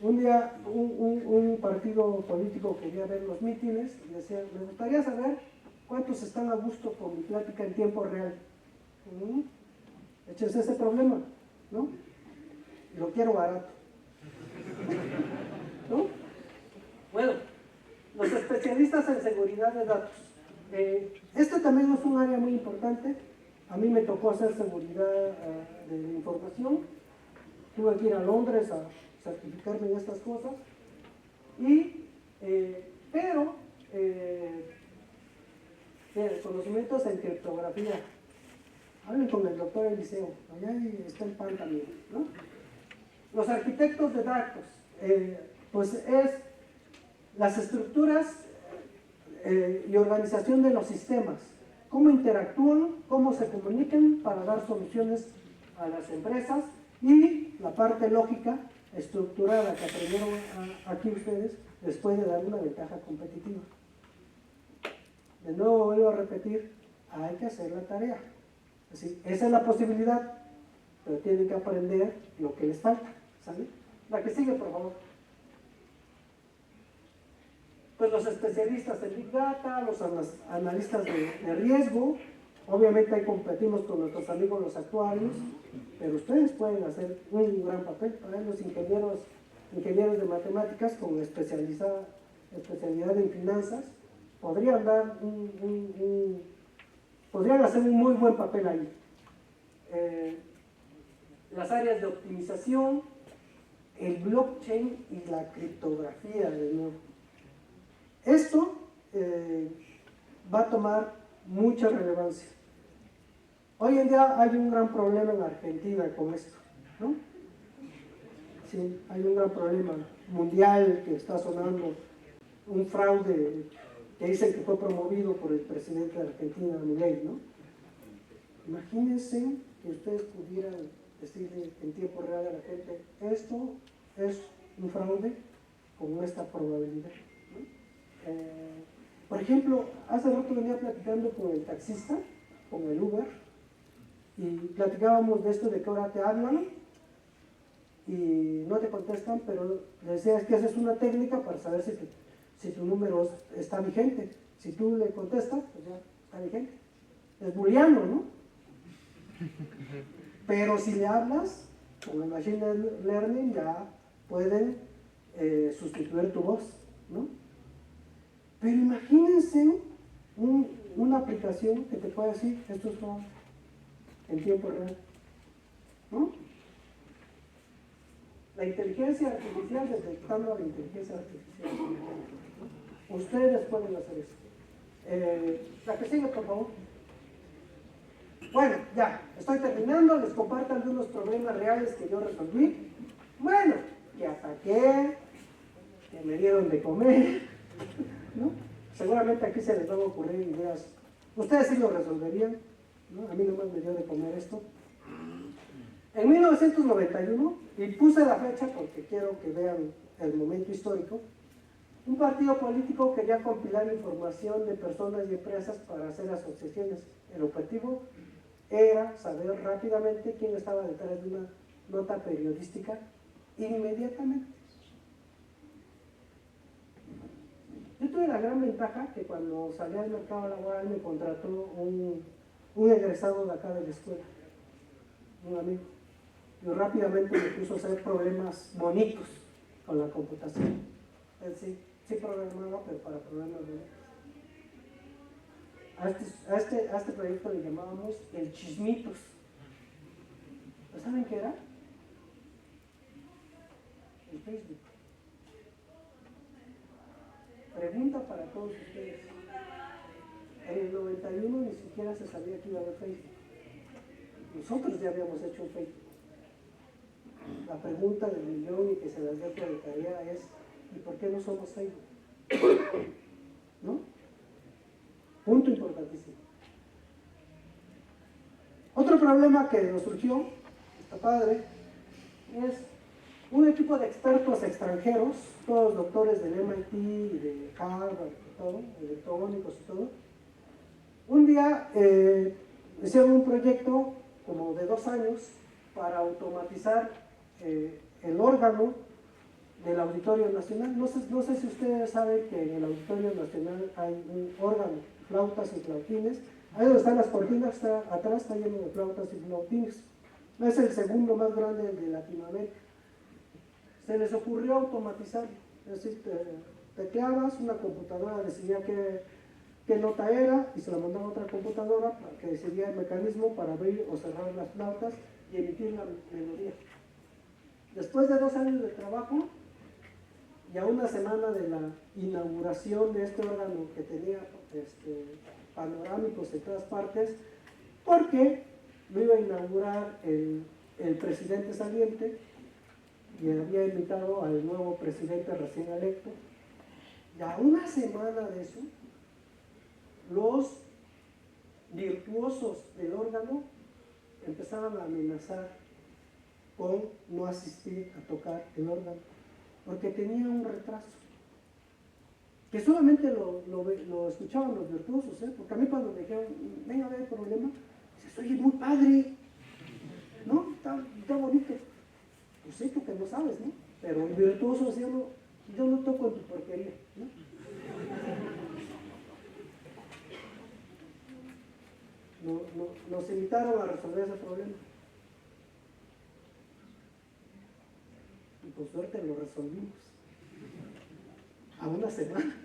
Un día un partido político quería ver los mítines y decía, me gustaría saber cuántos están a gusto con mi plática en tiempo real. Échense ese problema, ¿no? Lo quiero barato. ¿No? Bueno, los especialistas en seguridad de datos. Este también es un área muy importante. A mí me tocó hacer seguridad de la información. Tuve que ir a Londres a certificarme en estas cosas. Pero conocimientos en criptografía. Hablen con el doctor Eliseo, allá está el PAN también, ¿no? Los arquitectos de datos, pues es las estructuras y organización de los sistemas, cómo interactúan, cómo se comunican para dar soluciones a las empresas, y la parte lógica, estructurada que aprendieron aquí ustedes, les puede dar una ventaja competitiva. De nuevo vuelvo a repetir, hay que hacer la tarea. Así, esa es la posibilidad, pero tienen que aprender lo que les falta, ¿sale? La que sigue, por favor. Pues los especialistas en Big Data, los analistas de riesgo, obviamente ahí competimos con nuestros amigos los actuarios, pero ustedes pueden hacer un gran papel. Para los ingenieros de matemáticas con especialidad en finanzas, podrían hacer un muy buen papel ahí. Las áreas de optimización, el blockchain y la criptografía de nuevo. Esto va a tomar mucha relevancia. Hoy en día hay un gran problema en Argentina con esto, ¿no? Sí, hay un gran problema mundial que está sonando, un fraude que dicen que fue promovido por el presidente de Argentina, Milei, ¿no? Imagínense que ustedes pudieran decirle en tiempo real a la gente, esto es un fraude con esta probabilidad, ¿no? Por ejemplo, hace rato venía platicando con el taxista, con el Uber, y platicábamos de esto de que ahora te hablan y no te contestan, pero le decía, es que esa es una técnica para saber si tu número está vigente. Si tú le contestas, pues ya está vigente. Es booleano, ¿no? Pero si le hablas, con el Machine Learning ya pueden sustituir tu voz, ¿no? Pero imagínense una aplicación que te pueda decir, esto es todo en tiempo real, ¿no? La inteligencia artificial, detectando la inteligencia artificial, ¿no? Ustedes pueden hacer eso. La que sigue, por favor. Bueno, ya, estoy terminando, les comparto algunos problemas reales que yo resolví. Bueno, que ataqué, que me dieron de comer, ¿no? Seguramente aquí se les van a ocurrir ideas. Ustedes sí lo resolverían, ¿no? A mí nomás me dio de comer esto. En 1991, y puse la fecha porque quiero que vean el momento histórico, un partido político quería compilar información de personas y empresas para hacer asociaciones. El objetivo era saber rápidamente quién estaba detrás de una nota periodística inmediatamente. Yo tuve la gran ventaja que cuando salí al mercado laboral me contrató un egresado de acá de la escuela, un amigo. y rápidamente me puso a hacer problemas bonitos con la computación. Él sí programaba, pero para problemas bonitos. A este proyecto le llamábamos el Chismitos. ¿Saben qué era? El Facebook. Pregunta para todos ustedes. En el 91 ni siquiera se sabía que iba a haber Facebook. Nosotros ya habíamos hecho un Facebook. La pregunta del millón y que se las dejo de tarea es: ¿y por qué no somos Facebook? ¿No? Punto importantísimo. Otro problema que nos surgió, está padre, es un equipo de expertos extranjeros, todos doctores del MIT y de Harvard, y todo, electrónicos y todo. Un día hicieron un proyecto como de 2 años para automatizar el órgano del Auditorio Nacional. No sé si ustedes saben que en el Auditorio Nacional hay un órgano, flautas y flautines. Ahí donde están las cortinas, atrás está lleno de flautas y flautines. Es el segundo más grande de Latinoamérica. Se les ocurrió automatizar, es decir, tecleabas, una computadora decidía qué nota era y se la mandaba a otra computadora que decidía el mecanismo para abrir o cerrar las flautas y emitir la melodía. Después de 2 años de trabajo y a una semana de la inauguración de este órgano que tenía panorámicos en todas partes, porque lo iba a inaugurar el presidente saliente y había invitado al nuevo presidente recién electo, y a una semana de eso, los virtuosos del órgano empezaron a amenazar con no asistir a tocar el órgano, porque tenía un retraso, que solamente lo escuchaban los virtuosos, porque a mí cuando me dijeron, venga a ver el problema, se oye muy padre, ¿no? Está bonito. Pues sí, porque no sabes, ¿no? Pero el virtuoso decía, yo no toco en tu porquería, ¿no? Nos invitaron a resolver ese problema. Y por suerte lo resolvimos. A una semana.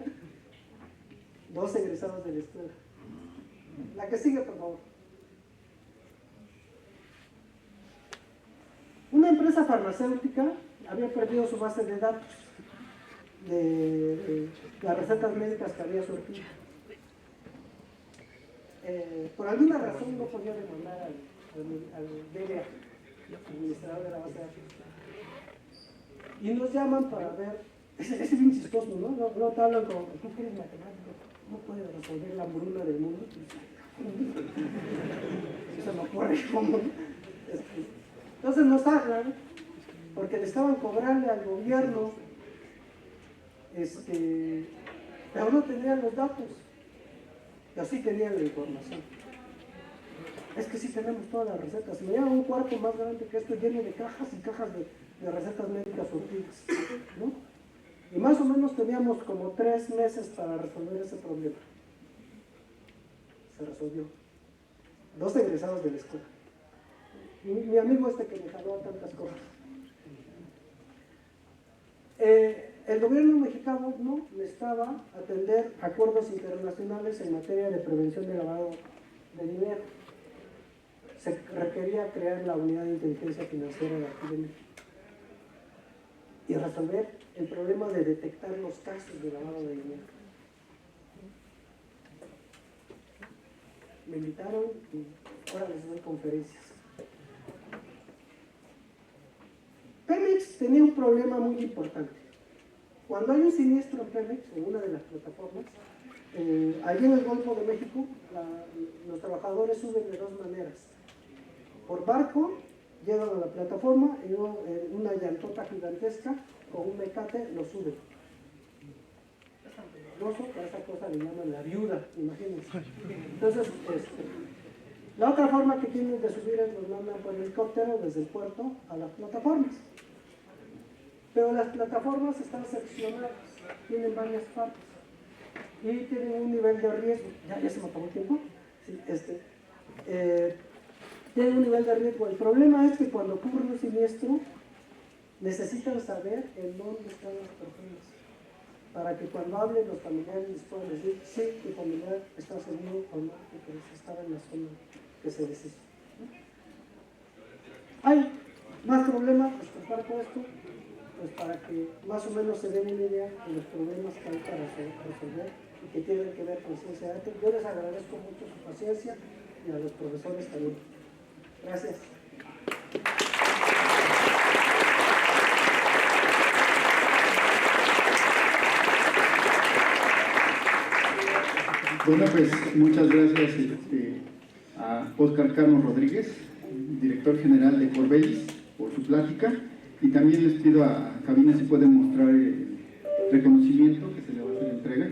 2 egresados de la escuela. La que sigue, por favor. Una empresa farmacéutica había perdido su base de datos de las recetas médicas que había surtido. Por alguna razón no podía demandar al DBA, administrador de la base de datos. Y nos llaman para ver, es bien chistoso, ¿no? No te hablan como, tú que eres matemático, no puedes resolver la hambruna del mundo. Se me ocurre cómo. Entonces nos hablan, porque le estaban cobrando al gobierno, pero no tenían los datos, pero sí tenían la información. Es que sí tenemos todas las recetas. Me llevan un cuarto más grande que esto, lleno de cajas y cajas de recetas médicas surtidas, ¿no? Y más o menos teníamos como 3 meses para resolver ese problema. Se resolvió. 2 egresados de la escuela. Mi amigo que me jaló a tantas cosas. El gobierno mexicano no necesitaba atender acuerdos internacionales en materia de prevención de lavado de dinero. Se requería crear la unidad de inteligencia financiera de aquí de México y resolver el problema de detectar los casos de lavado de dinero. Me invitaron y ahora les doy conferencias. Pemex tenía un problema muy importante. Cuando hay un siniestro en Pemex, en una de las plataformas, allí en el Golfo de México, los trabajadores suben de 2 maneras. Por barco, llegan a la plataforma y una llantota gigantesca con un mecate lo suben. Es tan peligroso que a esa cosa le llaman la viuda, imagínense. Entonces, la otra forma que tienen de subir es los mandan por helicóptero desde el puerto a las plataformas. Pero las plataformas están seccionadas, tienen varias partes y tienen un nivel de riesgo. Ya se me acabó el tiempo. Sí, tienen un nivel de riesgo. El problema es que cuando ocurre un siniestro, necesitan saber en dónde están las personas, para que cuando hablen los familiares les puedan decir, sí, tu familiar está seguro o no, que estaba en la zona que se deshizo. ¿Hay más problemas? Les comparto esto, pues para que más o menos se den una idea de los problemas que hay para resolver y que tienen que ver con ciencia de datos. Yo les agradezco mucho su paciencia y a los profesores también. Gracias. Bueno, pues muchas gracias a Óscar Carlos Rodríguez, director general de Corbelis, por su plática, y también les pido a cabina si pueden mostrar el reconocimiento que se le va a hacer entrega.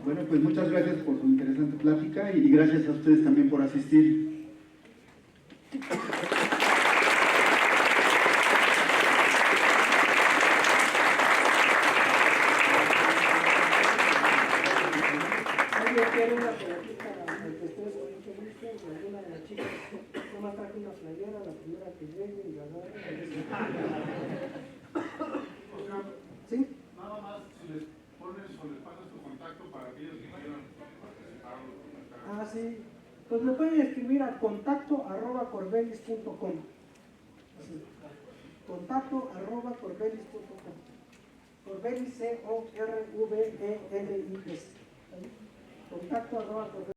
Bueno, pues muchas gracias por su interesante plática y gracias a ustedes también por asistir. ¿Alguien quiere una pelotita al que ustedes con mucho gusto? Y alguna de las chicas, yo me traje una playera, la primera que llegue y la agarre. ¿Sí? Nada más si les pones o les pasas tu contacto para aquellos que quieran participar o comentar. Ah, sí. Pues me pueden escribir a contacto@corbelis.com. Contacto@corbelis.com. Corbelis, Corvelis. Contacto@corbelis.